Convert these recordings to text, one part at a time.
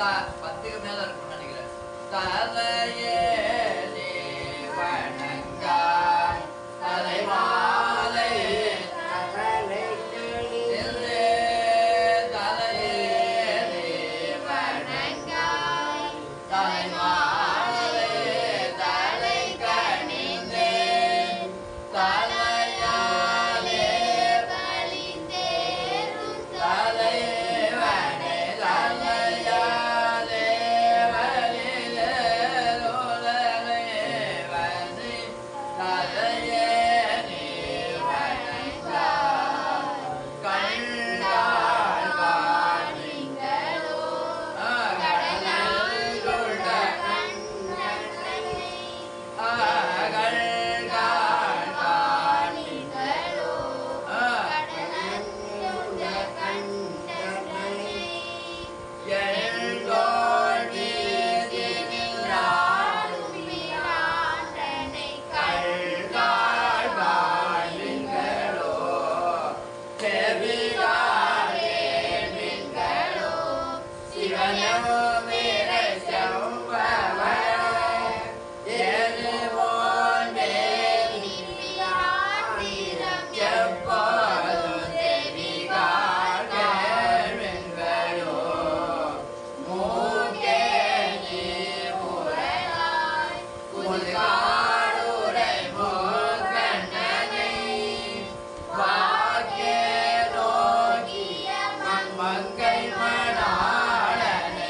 10க்கு மேல இருக்கும்னு நினைக்கிறேன். தலையேலி வணங்காய் தலைமாலை மங்கை மணாளனை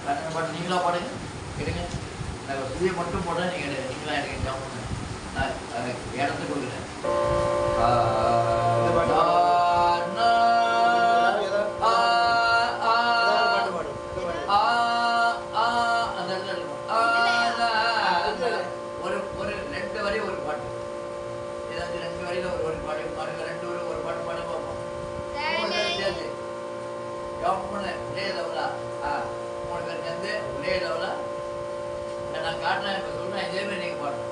பாட்டு நீங்களா பாடுங்க எடுங்க. நான் புதிய மட்டும் போடுறேன், நீங்கள் நீங்களா எடுங்க. ஜாம் பண்ணுங்க. நான் இடத்துக்கு கொடுக்குறேன். ஒரு 2 வரி ஒரு பாட்டு, ஏதாச்சும் 2 வரியில ஒரு பாட்டு பாருங்க. 2 வரி ஒரு பாட்டு பாட பார்ப்போம். 3 பேர் சேர்ந்து ஜாம் பண்ண ஒரே லெவலா. 3 பேர் சேர்ந்து ஒரே லெவலா நான் காட்டுறேன். இப்போ சொல்றேன், இதே மாதிரி நீங்க பாடுங்க.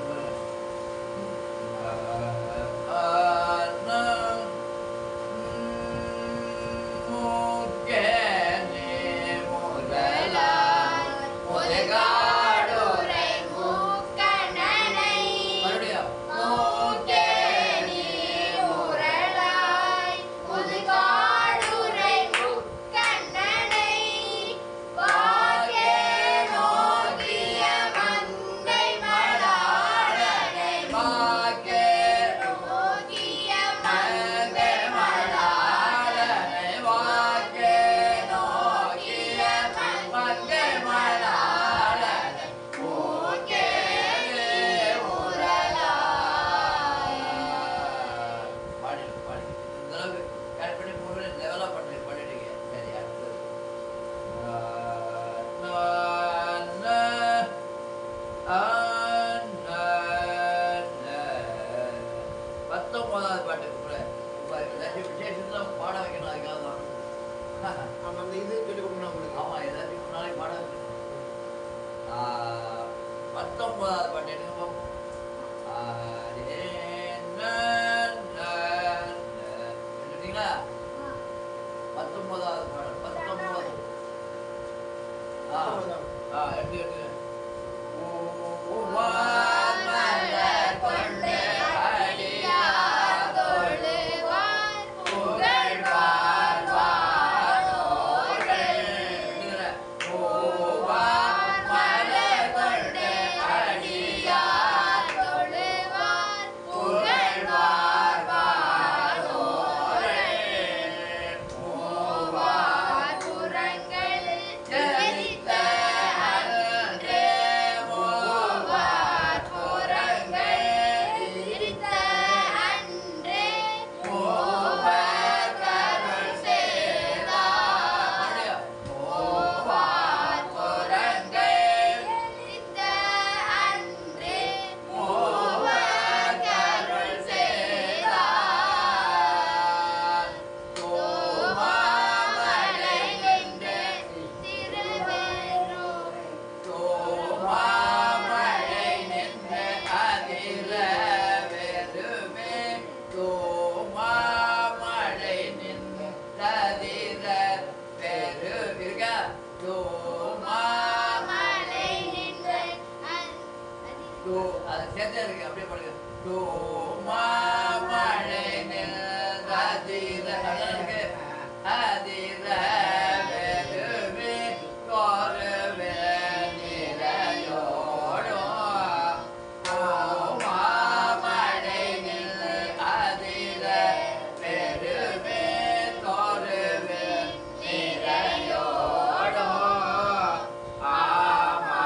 பாட வைக்கணும், அதுக்காக தான். அந்த இது சொல்லி கொடுக்கணும் உங்களுக்கு. ஆமா, ஏதாச்சும் ஒரு நாளைக்கு பாட வைக்கணும். 19வது பாட்டு எடுங்க பார்ப்போம். எடுத்தீங்களா? 19வது பாடல். 19 எடுத்து அதை சேர்த்தே இருக்கு. அப்படியே பாருங்க. மழை அதிர இருக்கு. அதிர வெறுவே கோரவே நிலையோடும் மழை அதிர வெறுவே கோரவே நிலையோடும் ஆமா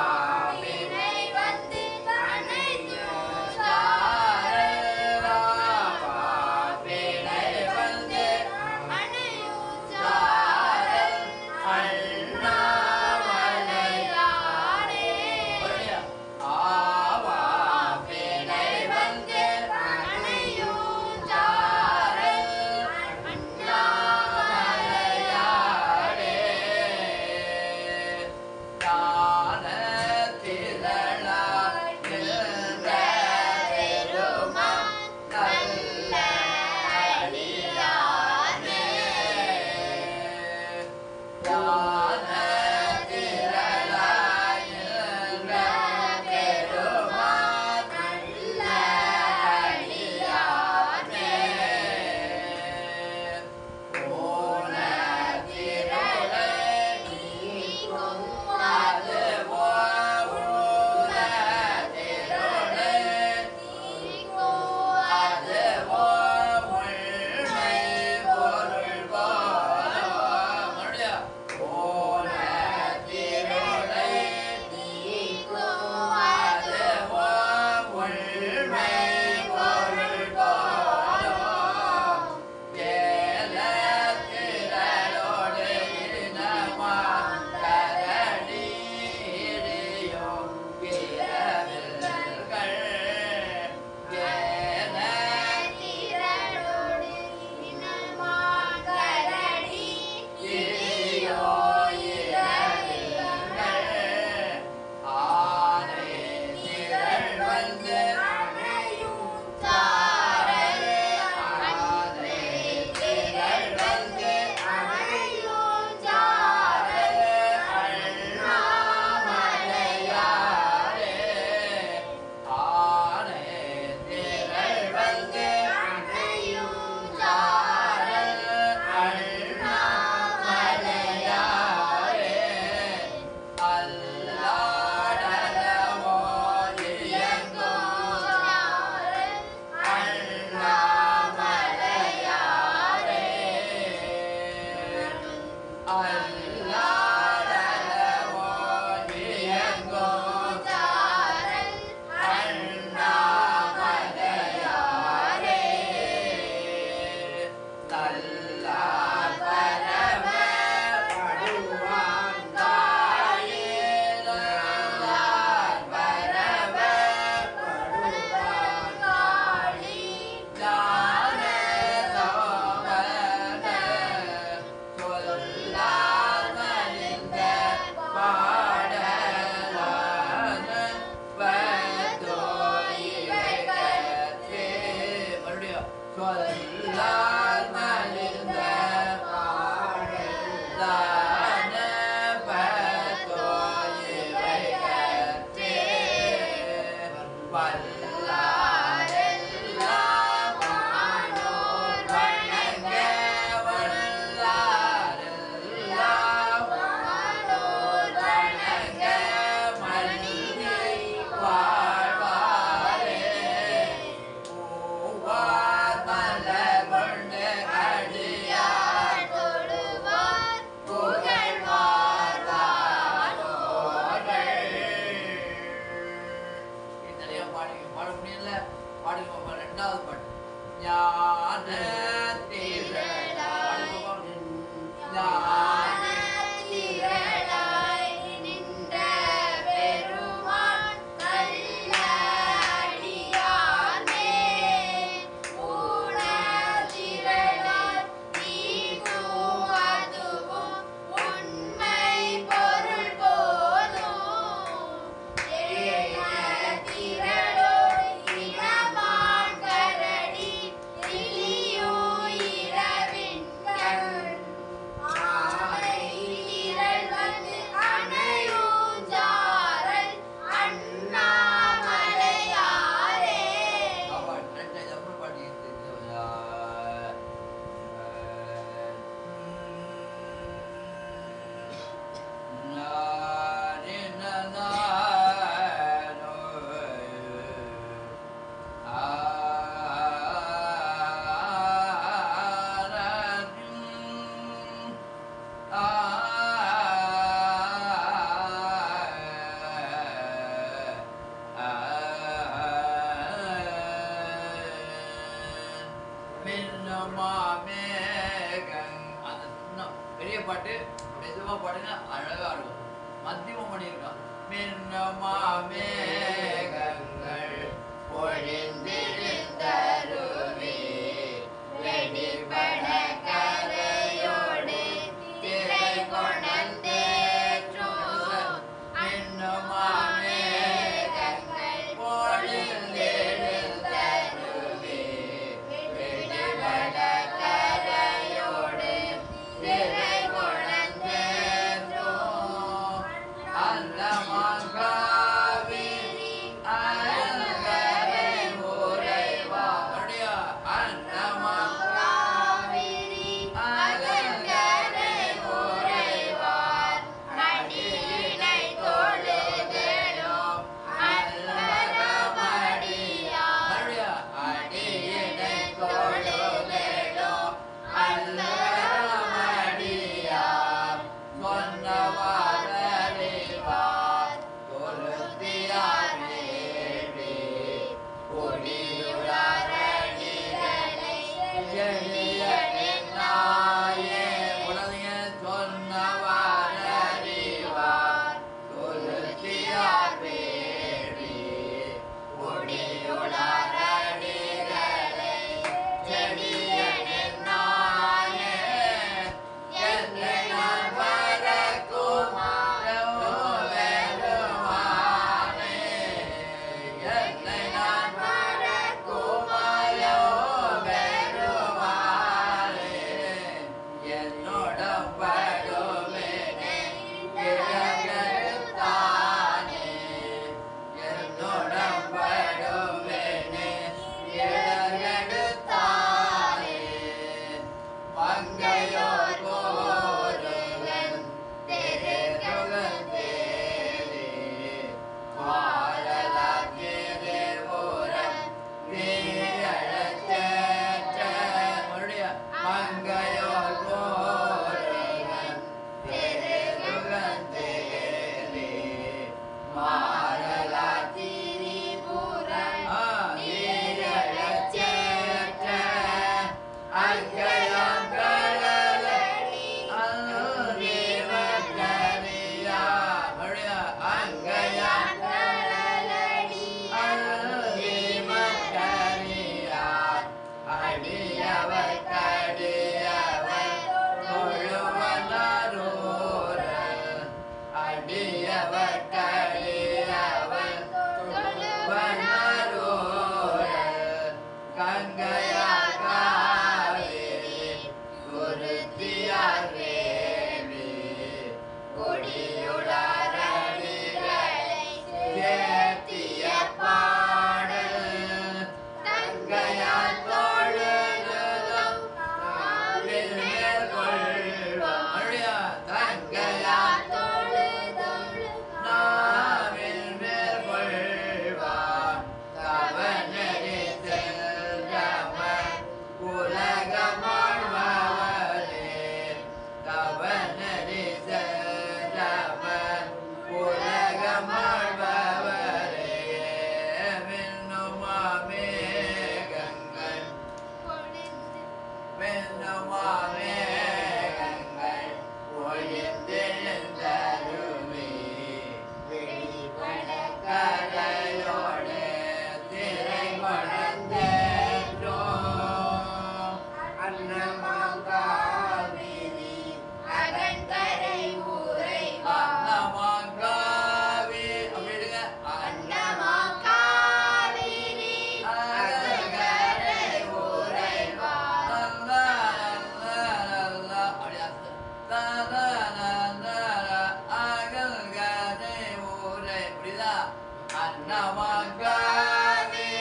நமக்காவிரி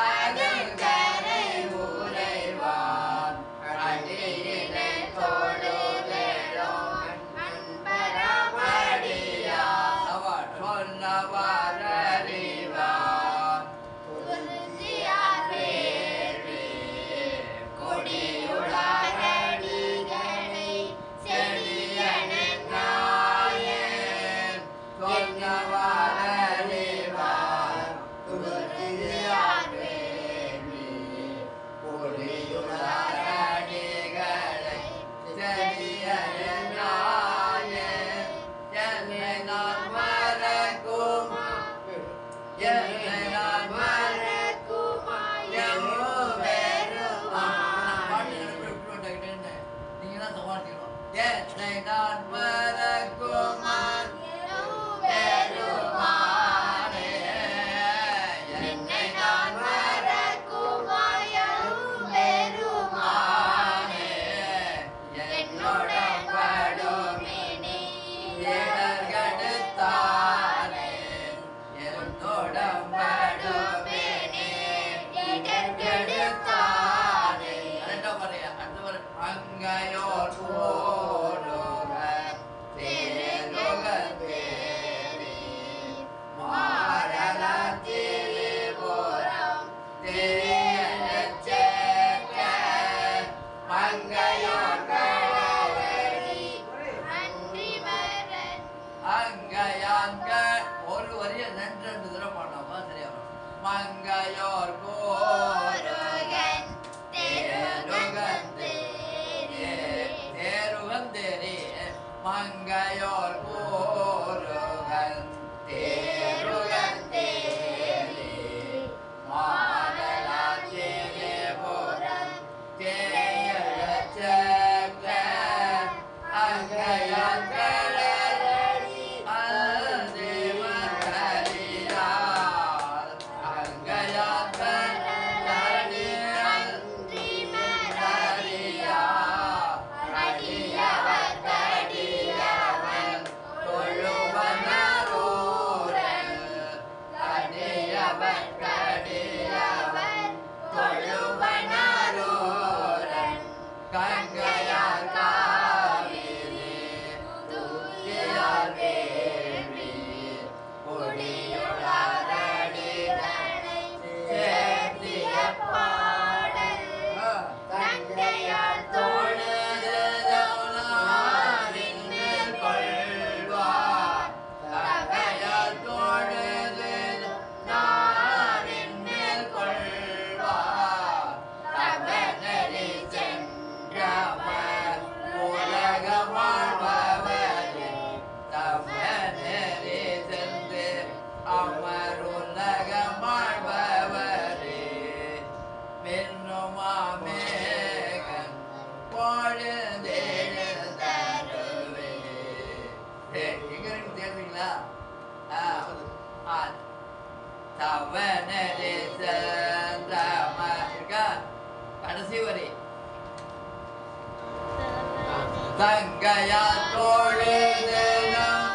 அதற்கரை உரைவான் அடியினை தொழுதேடும் அன்பரமடியா அவர் சொன்னவாறறிவான் குறிஞ்சியார் வேள்வி கொடியுளாரடிகளை செடியனன் நாயன் சொன்னவாறறிவான் குறிஞ்சியார் வேள்வி கொடியுளாரடிகளை செடியனன் நாயன் என்னை நான் மறக்குமா என்னை நான் மறக்குமா நீங்க தான் சமாளிக்கணும் என்னை நான் மறக்குமா பெருமானே என்னை நான் பெருமானே என்னுடன் படுமினி இடர்கெடுத்தானே என்னுடன் படுமினி இடர்கெடுத்தானே ரெண்டாம் வரையா அடுத்த வரை அங்கையோர் போலுக தேருக தேவி மாடல திரிபுரம் தேயச் சேர்க்க மங்கையோர் கடலடி அங்கையான்க ஒரு வரிய ரெண்டு தூரம் பண்ணாமா சரியா மங்கையோர் கோருகன் தேருகந்தேரி மங்கையோர் கோருகன் தேருகந்தேரி மாடலாச்சேபுரம் தேயச் சேர்க்க அங்கையான் கடலடி அல்தேவதரியார் அங்கையான் கடலடி அல்தேவதரியார் அடியவர் கடியவன் தொழுவனரூரன் அடியவர் கடியவன் தொழுவனரூரன் கங்கையார் காவிரி துதியார் வேள்வி கொடியுளாரடிகளை சேர்த்திய பாடல் தங்கையார் தொழுதனாரின் மேல் கொள்வார் தங்கையார் தொழுது நாரின் மேல் கொள்வார் தவநெறி சென்றவர் உலகம் வாழ்பவரே தவநெறி சென்று அமர் உலகம் வாழ்பவரே மின்னுமாமேகன் பொழுதெழுந்தருவே எங்க இருக்கு தெரியுங்களா தவநெறி சென்றமர் இருக்கா கடைசி வரி தங்கையார் தொழுது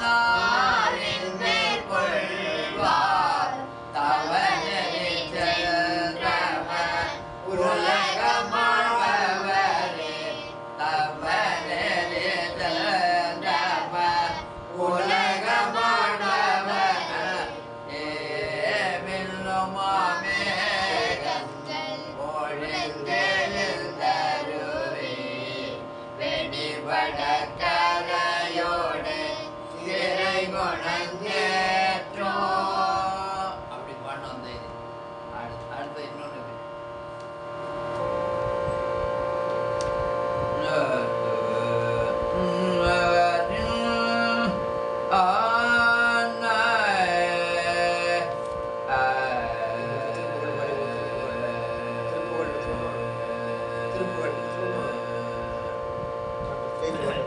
நாரின் மேல் கொள்வார் தவநெறி சென்றவர் உலகம் வாழ்பவரே தவநெறி சென்றவர் உலகம் வாழ்பவர் மின்னுமாமேகன் பொழுதெழுந்தருவே வெடிபட கரையோடு சிறை குணங்கேற்றோம் அப்படி பண்ண வந்த இது அடுத்த இன்னொன்று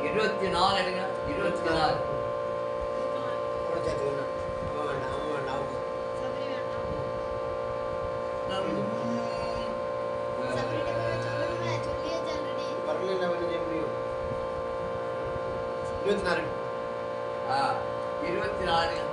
இருபத்தி நாலு எடுங்க 24 24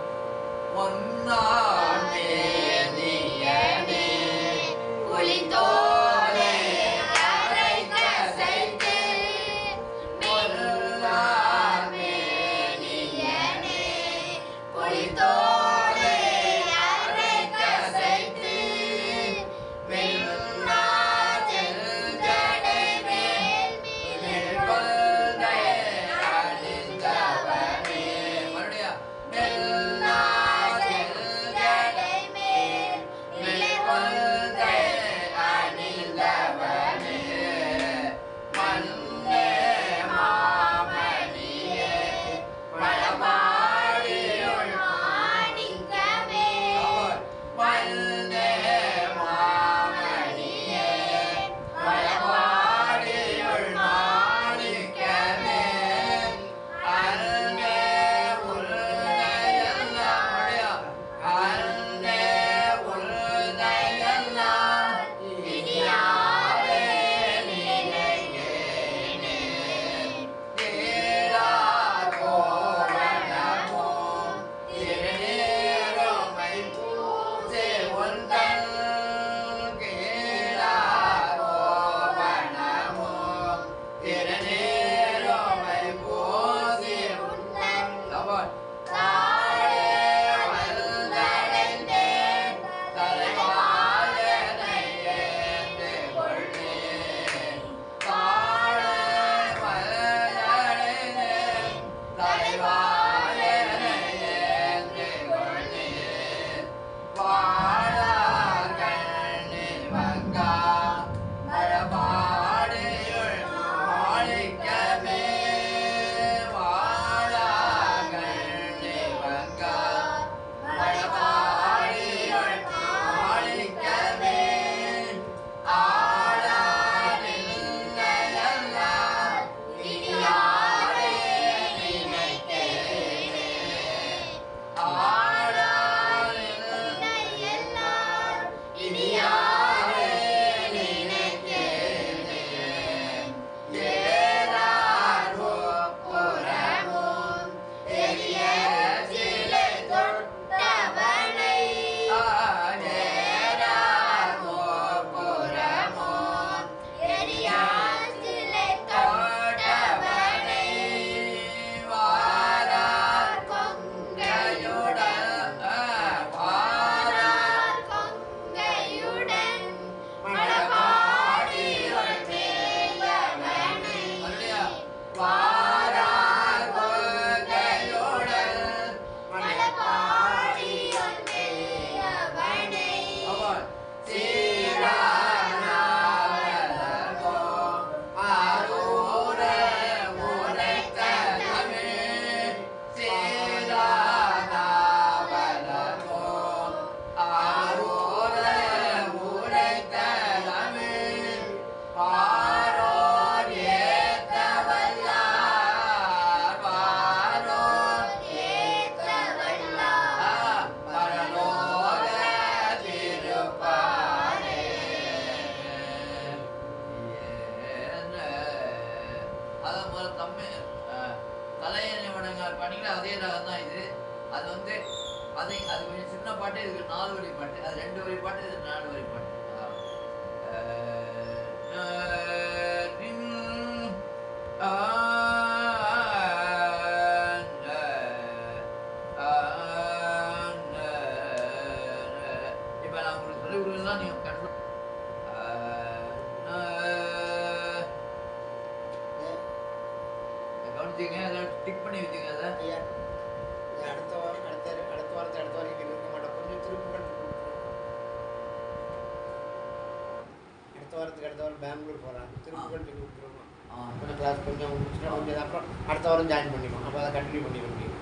பெங்களூர் போகிறாங்க திருப்பி கொடுத்துருவோம் கொஞ்சம் கிளாஸ் கொஞ்சம் முடிச்சுட்டு கொஞ்சம் அப்புறம் அடுத்த வாரம் ஜாயின் பண்ணிடுவோம் அப்போ அதை கண்டினியூ பண்ணிட முடியும்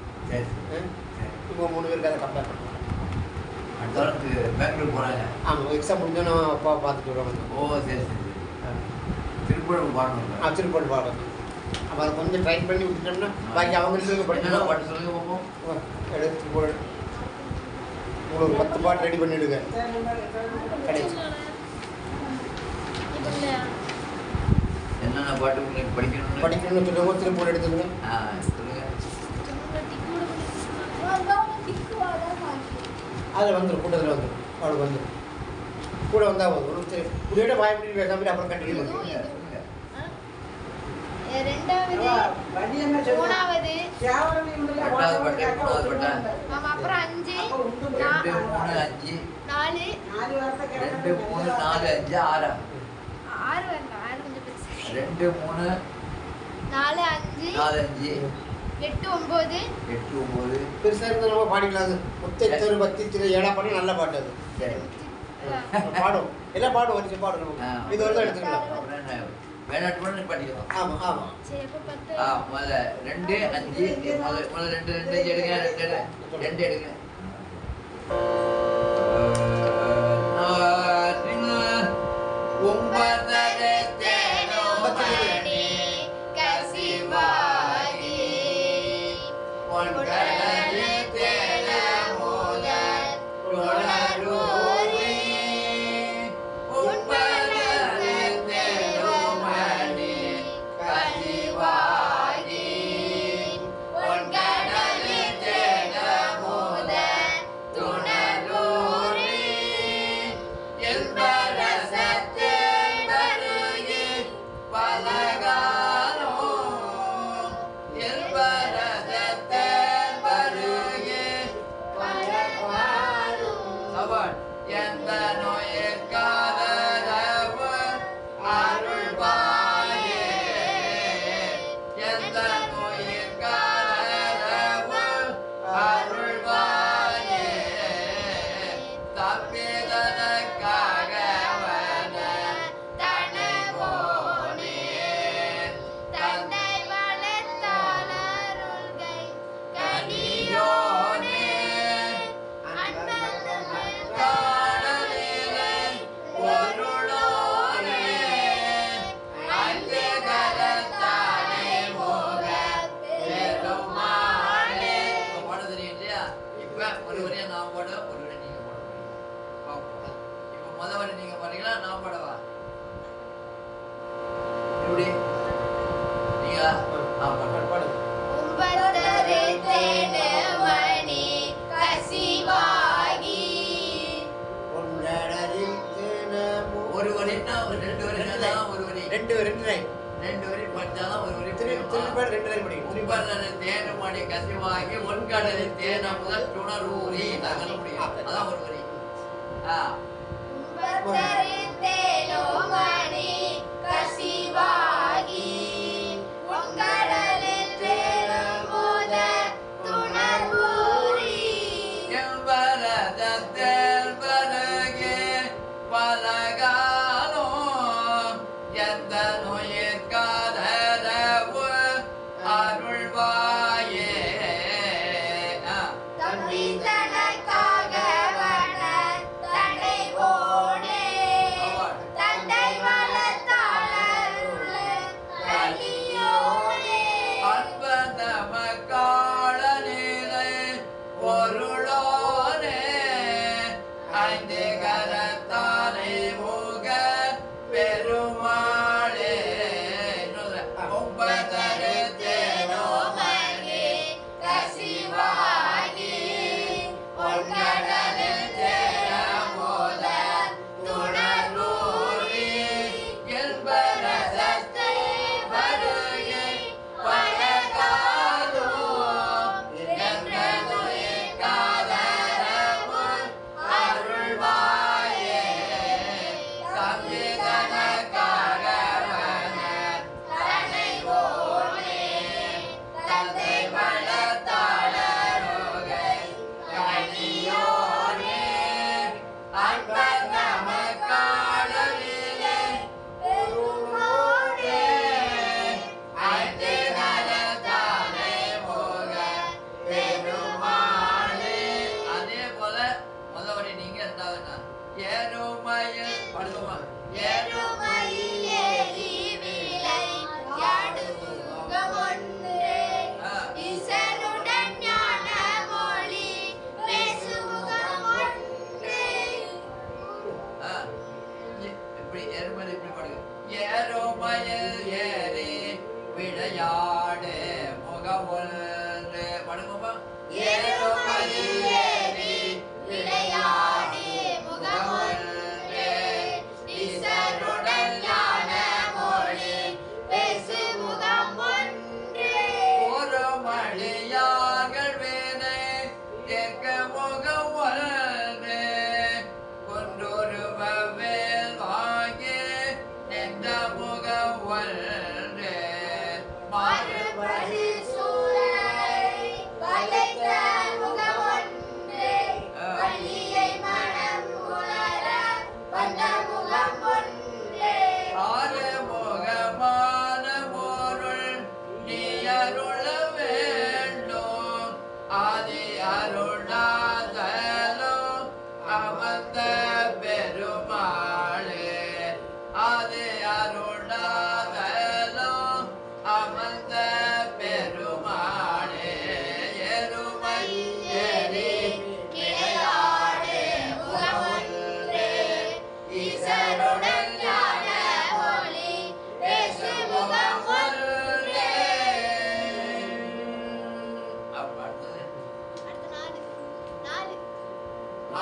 இப்போ 3 பேருக்கு அதை கம்பேர் பண்ணுவோம் அடுத்த வாரத்துக்கு பெங்களூர் போகிறாங்க ஆமாம் எக்ஸாம் முடிஞ்சோன்னா அப்பா பார்த்துட்டு வருவாங்க ஓ சரி சரி திருப்பூர் பாடணும் திருப்பூர் பாடம் அப்போ அதை கொஞ்சம் ட்ரைன் பண்ணி விட்டுட்டோம்னா பாக்கி அவங்க படிக்கணும் பாட்டு சொல்லுங்க பார்ப்போம் எடுத்து போடு உங்களுக்கு ஒரு 10 பாட்டு ரெடி பண்ணிவிடுங்க கிடைச்சி என்னென்ன பாட்டு உங்களுக்கு படிக்கணும்னு சொல்லுங்க திருப்பூர் எடுத்துருங்க சொல்லுங்க அதில் வந்துடும், கூட்டத்தில் வந்துடும், அவளுக்கு வந்துடும். கூட வந்தால் போதும். ஒரு புதியோட பயப்படி பேசாம அப்புறம் கண்டினியூ பண்ணுங்க. ரெண்டாவது மூணாவது அப்புறம் 5 4 5 6 2 3 5 4 5 8 9 பெருசாக இருந்தால் நம்ம பாடிக்கலாம். அது முத்தத்தொரு பக்தி திரு ஏழா பாட்டு நல்ல பாட்டு. அது பாடும், எல்லாம் பாடும், வரிசை பாடும். நமக்கு இது ஒரு தான் எடுத்துக்கலாம். வேணாட்டு படிக்கலாம். ஆமாம் ஆமாம். முதல்ல 2 5 முதல்ல 2 எடுங்க, 2 எடுங்க. கசிவாகி ஒன்கடலில் தேன முதல் துணரூரி நகர முடியும். அதான் ஒரு வரி. அருள்வா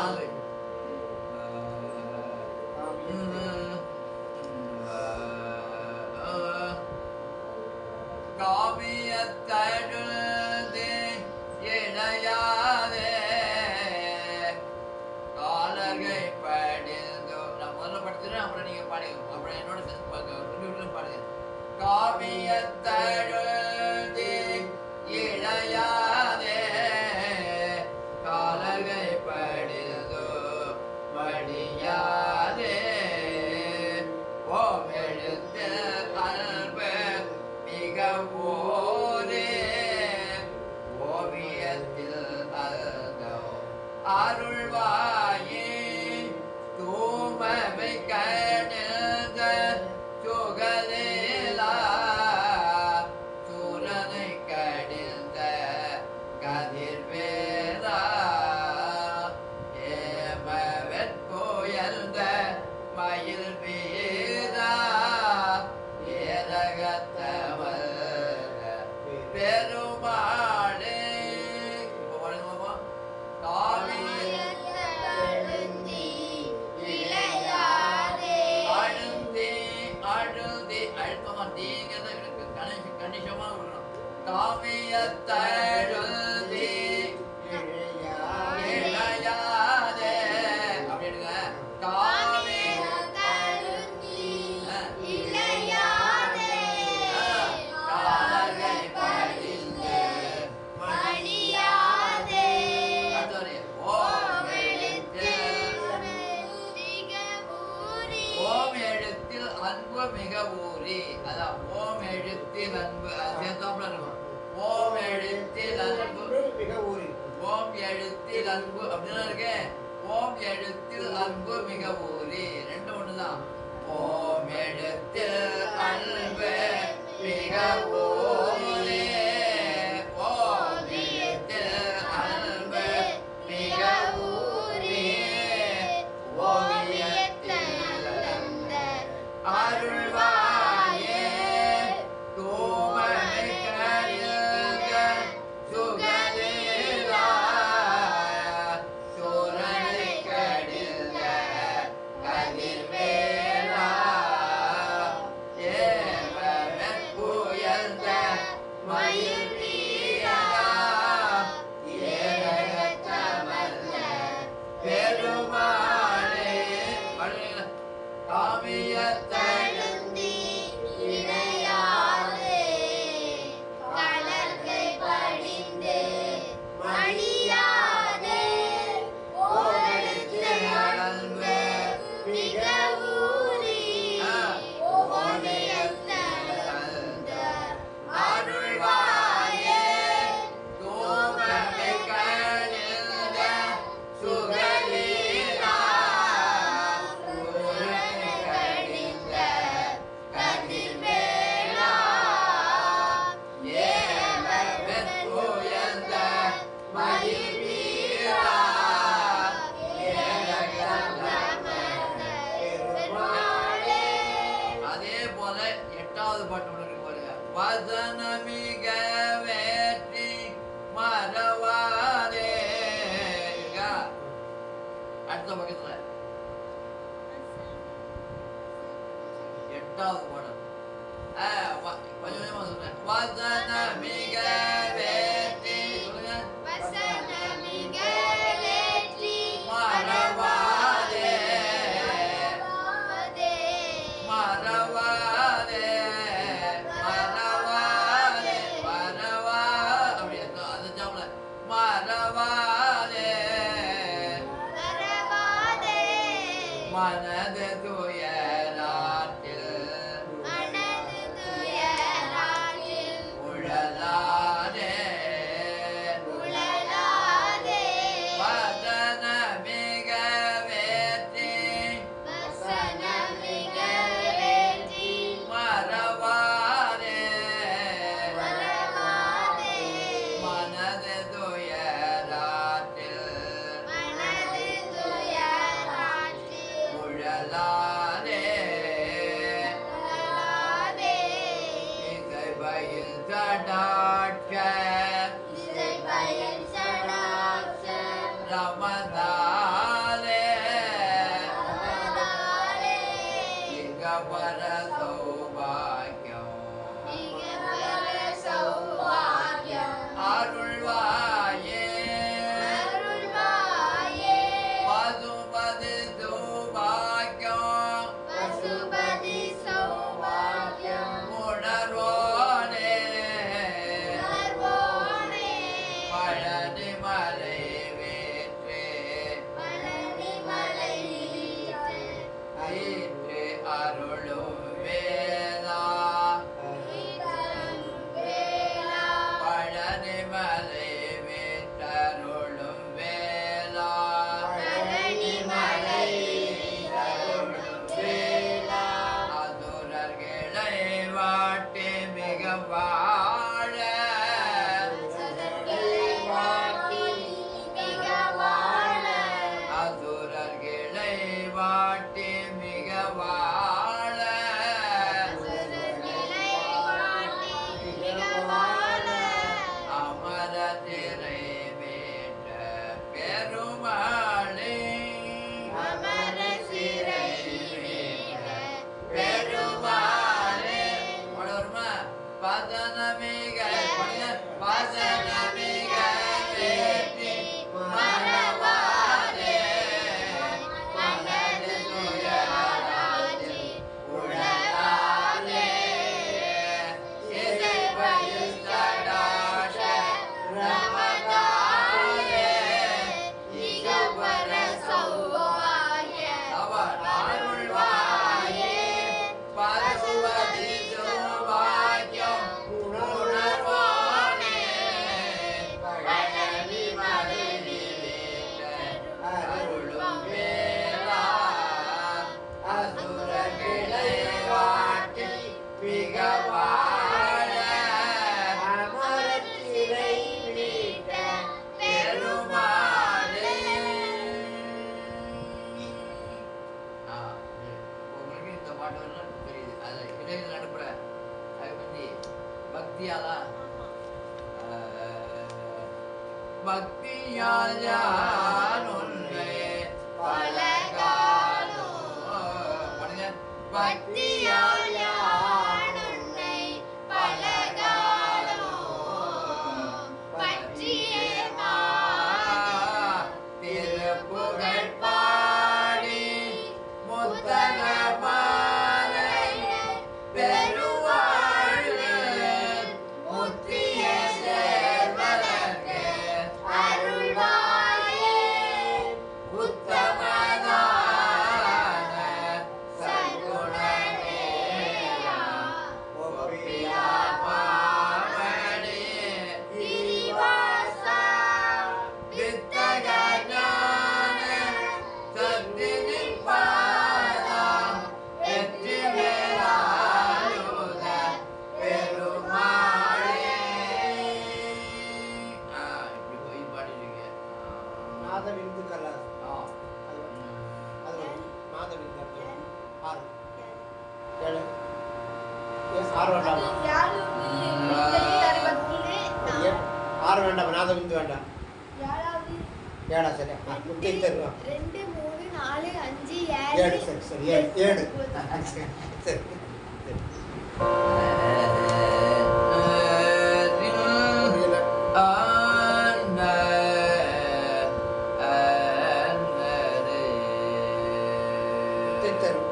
நாலு காமியத்தழுது இணையாதே காலகை படிந்தோ. நான் முதல்ல படிச்சுறேன், அப்புறம் நீங்க பாடுங்க. அப்புறம் என்னோட சேர்ந்து பாடுங்க. காமியத்தழுது இணையாதே காலகை படிந்தோ படியாதே ஓம் எழுத்து அன்பு மிக ஓரே ஓவியத்தில் அருந்தோ அருள்வாயே தூமமை கணித சுகலேலா சூரனை கடிந்த கதிர்வேலா ஏமவெற்புயர்ந்த மயில் வீரா ஏரகத்தவல் பெருமாளே. இப்போ வணங்குவோமா? காமியத்தழுந்தி இளையாதே அழுந்தி அழுந்தி அழுத்தமா தீங்கிறத எனக்கு கணிசமா விடணும். காமியத்தழுந்தி இளையாதே அப்படிங்க. காமியத்தழுந்தி இளையாதே காலகை படிந்து படியாதே ஓம் எழுத்தில் மிக ஊறி ஓம் எழுத்தில் அன்பு மிக ஊறி. அதான் ஓம் எழுத்தில் அன்பு சேர்த்தாப்புல இருக்கும். ஓம் எழுத்தில் அன்பு மிக ஊறி. ஓம் எழுத்தில் அன்பு அப்படின்னா இருக்கு. ஓம் எழுத்தில் அன்பு மிக ஊறி ரெண்டு ஒண்ணுதான். ஓம் எழுத்தில் அன்பு மிக ஊறி ஓம் எழுத்தில் அன்பு மிக ஊறி ஓவியத்தில் அருள்வாயே தூமனை கழிந்த சுகலேலா சூரனை கடிந்த கதிர்வேலா ஏமவெற்புயர்ந்த மயில் வீரா ஏரகத்தமல்ல பெருமாளே. காமியத்தழுந்தி இளையாதே கலர்கை படிந்து படியாதே ஓம் எழுத்தில் அன்பு மிக ஊறி ஓவியத்தழுந்த அருள்வாயே தூமனை கழிந்த சுகலீலா சூரனை கடிந்த கதிர்வேலா ஏமவெற்புயர்ந்த மயில் வீரா பெருமாளே. அதே போல எட்டாவது பாட்டு ஒன்று இருக்கு பாருங்க. வசனமிக வேற்றி மறவாதே இருக்கா? அடுத்த பக்கத்துல எட்டாவது பாடம். கொஞ்சம் கொஞ்சமா சொல்றேன். வசனமிக வேற்றி சொல்லுங்க. வசனமிக வேற்றி மறவாதே மறவாதே மறவாதே மறவாதே மறவா அப்படி அந்த ஜாப்ல மறவாதே மறவாதே மனது துயராற்றில் மனது துயராற்றில் உழலாதே உழலாதே வசனமிக வேற்றி வசனமிக வேற்றி மறவாதே மறவாதே மனது துயராற்றில் மனது துயராற்றில் உழலாதே உழலாதே இசைபயில் சடாட்ச இசை பயன் சடாட்ச ரமதான் யான் உன்னை பலகாலோ பண்ணுங்க பக்தியால் யான் உன்னை பலகாலோ பற்றியே திருப்புகழ் பாடி முத்தகமாலை பெருவாழ்வு முத்திய சேர்வதற்கு அருள்வாயே உத்தமதான சற்குணநேயா ஒப்பிலா பாவனே திரிவாசா வித்தக ஞான சத்தினின் பாதம் வெற்றி வேலாயுத பெருமாளே. இப்படி போய் பாடிடுங்க. நாதவிந்து கலா ஆ. அது வந்து நாதவிந்து அர்த்தம் 6 7 6 வேண்டாம் 6 வேண்டாம் நாதவிந்து வேண்டாம் 7 சரி முத்தை தருவோம் 2 3 4 5 7 சரி சரி 7 சரி முத்தை தரும்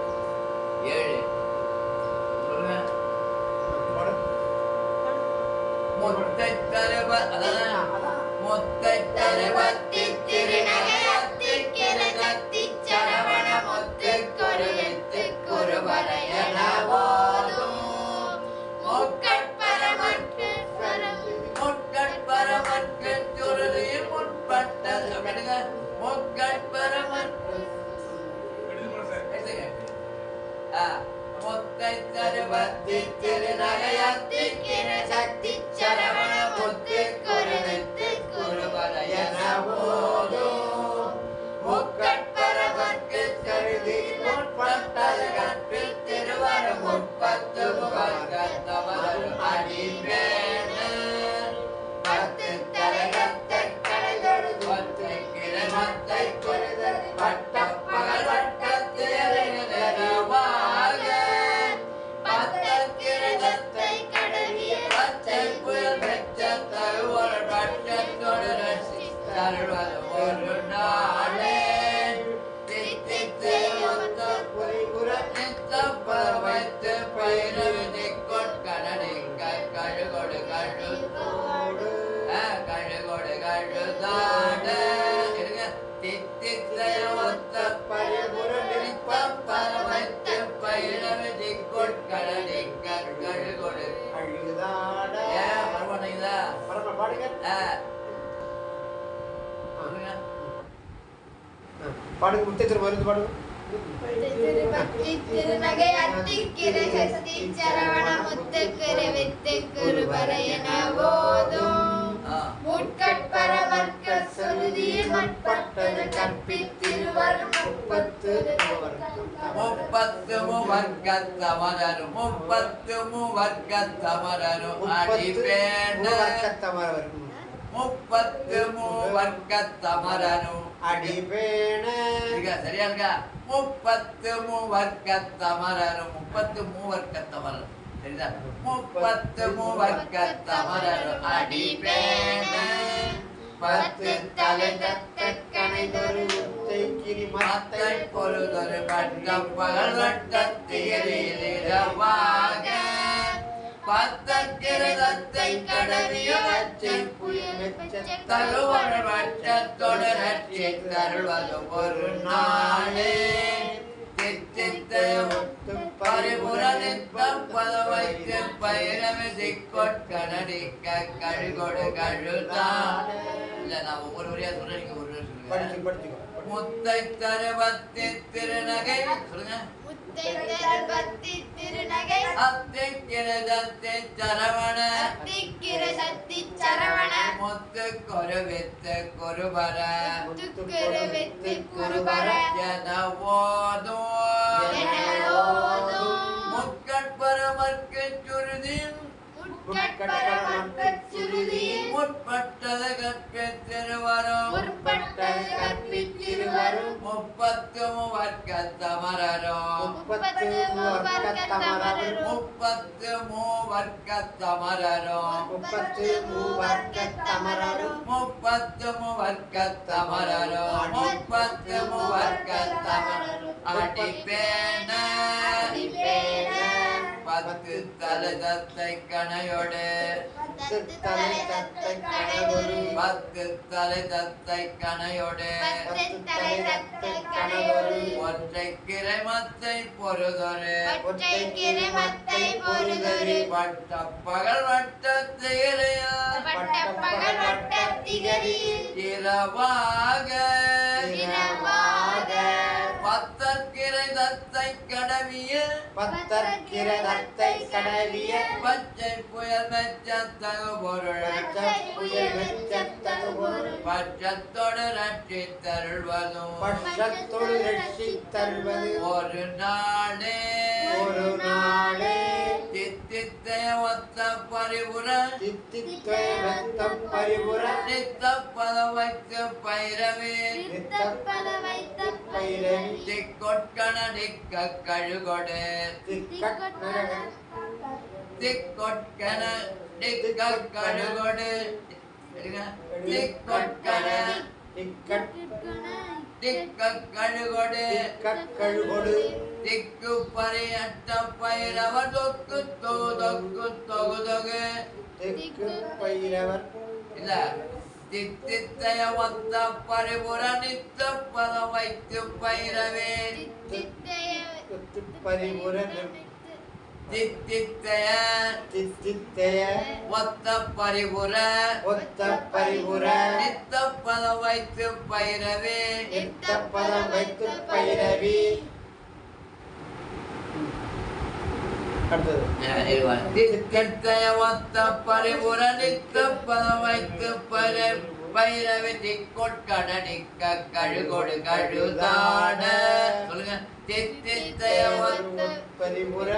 தருவத்தி திருநகையத்திக்கிற சக்தி சரவண முத்துக்கொரு வித்துக்குரு வரையன ஓதும் முக்கட்பரமற்கு முட்கட்பரமற்கு சுருதியில் முற்பட்டது அப்படிங்க. முட்கட்பரமற்கு முத்தை தருவத்தி திருநகையத்திக்கிற சக்தி சரவண முத்துக்கொரு வித்துக்குரு வரையன ஓதும் முக்கட்பரமற்கு சுருதியில் முற்பட்டது கற்பில் திருவரு முற்பத்து முகத்தமரும் அடிவேண பத்து தலையத்தை கடைதொடு பத்து கிரமத்தை கொழுதல் பட்டப்பகல் வட்டத்திரவாக பத்தக்கிரதத்தை கடவிய பச்சை புயல் வெச்ச தருவல் வட்டத்தொடு ரசி தருவது ஒரு நாளே தித்தித்து ஒத்த புரிபுற நித்தப்பர் வைத்து பயிரவிதை கொட்கடனிக்க கழுகொடு கழுதோடு கழுகொடு கழுதாட இருங்க தித்தித்தை ஒத்த பரிபுற நித்தப்பர் வைத்து பயிரவிதை கொட்கடனிக்க கழுகொடு அழுதாட பரவாயில்லைங்களா பரம பாடுங்க சொல்லுங்க பாடுங்க முத்தை தரும் மருந்து பாடுங்க திருபக்தி திருநகையத்திக்கிற சக்தி சரவண முத்துக்குரு வித்துக்குரு வரையன ஓதும் முட்கட்பரமற்க சுருதியில் முற்பட்டது கற்பித்திருவர் முப்பத்து முப்பத்து முவர்க்கத்தமரரு முப்பத்து முவர்க்கத்தமரரு அடிபேண முப்பத்து மூவர்க்கத்தமரனு அடிபேண சரியா இருக்கா முப்பத்து மூவர்க்கத்தமரனு முப்பத்து மூவர்க்கத்தமரன் சரிதா முப்பத்து மூவர்க்கத்தமரனு அடிபேண பத்து தலைதத்தை கணைதொரு கிரி மத்தை பொழுதொரு வட்டம் பகல் வட்டத்திரவாக பத்தக்கிரதத்தை கடவிய வச்சை தருவர வட்டத்தொடு ரட்சி தருவது ஒரு நாளே தித்தித்தை ஒத்து பரிபுரணித்தம் பத வைத்து பயிரவிதி கொட்கடடிக்க கழுகொடு கழுதான் இல்ல நான் ஒவ்வொரு வரையா சொல்றேன் நீங்க ஒரு சொல்லுங்க முத்தை தருவத்தி திருநகை சொல்லுங்க முத்தைத்தருவத்தி திருநகை அத்திக்கிரதத்தை சரவண அத்திக்கிர சக்தி சரவண முத்து கொருவித்து குருபர முத்துக்குரு வித்துக்குருபர எனவோதும் எனவோதும் முக்கட்பரமற்கு சுருதி முட்கட்பரமற்க சுருதி சுருதியில் முற்பட்டது கற்பித்திருவரும் முற்பட்டது கற்பித்திருவரும் முப்பத்து மூவர்க்கத்தமரரும் முப்பத்து மூவர்க்கத்தமரரும் முப்பத்து மூவர்க்கத்தமரரும் முப்பத்து மூவர்க்கத்தமரரும் முப்பத்து மூவர்க்கத்தமரரும் முப்பத்து மூவர்க்கத்தமரரும் அடிப்பேன பத்து தலை தத்தை கணையோடு பத்து தலை தத்தை கணையொரு பத்து தலை தத்தை கணையோடு பத்து தலை தத்தை கணையொரு ஒற்றை கிரைமத்தை பொறுதொரு ஒற்றை கிரமத்தை பொருதொரு வட்ட பகல் வட்டத்திரையில் பட்டப்பகல் வட்டத்திகரியில் இரவாக இரவாக பத்தற்கிரை தத்தை கடவிய பத்தற்கிற தத்தை கடவிய பச்சை புயல் மெச்சத்தகு பொருள் பச்சை புயல் வெச்சத்தகு பொருள் பட்சத்தோடு ரட்சி தருள்வதும் பட்சத்தொடு ரட்சித்தருவது ஒரு நாளே ஒரு நாளே தித்தித்தைய ஒத்த பரிபுர தித்தித்வத்தம் பரிபுர நித்த பத வைத்து பைரவே நித்தப்பத வைத்த பைரவி திக்கொட்கண நிக்க கழுகொடு திக்கட்நரக திக்கொட்கண நிக்க கழுகொடு திக்கொட்கண திக்கட் திக்க கழுகொடு திக்கட்கழுகொடு திக்கு பரியட்ட பைரவ தொக்கு தொகு தொகு திக்கு பைரவர் இல்ல தித்தித்தைய ஒத்த பரிபுர நித்த பத வைத்து பைரவே தித்து பரிபுர தித்தித்தைய தித்தித்தய ஒத்த பரிபுர ஒத்த பரிபுர நித்த பத வைத்து பைரவே நித்த பதம் வைத்து பைரவி அடுத்தது தித்தித்தைய ஒத்த பரிபுர நித்த பத வைத்து பைரவி திக்கொட்கட நிக்க கழுகொடு கழுதாட சொல்லுங்க தித்தித்தைய ஒத்த பரிபுர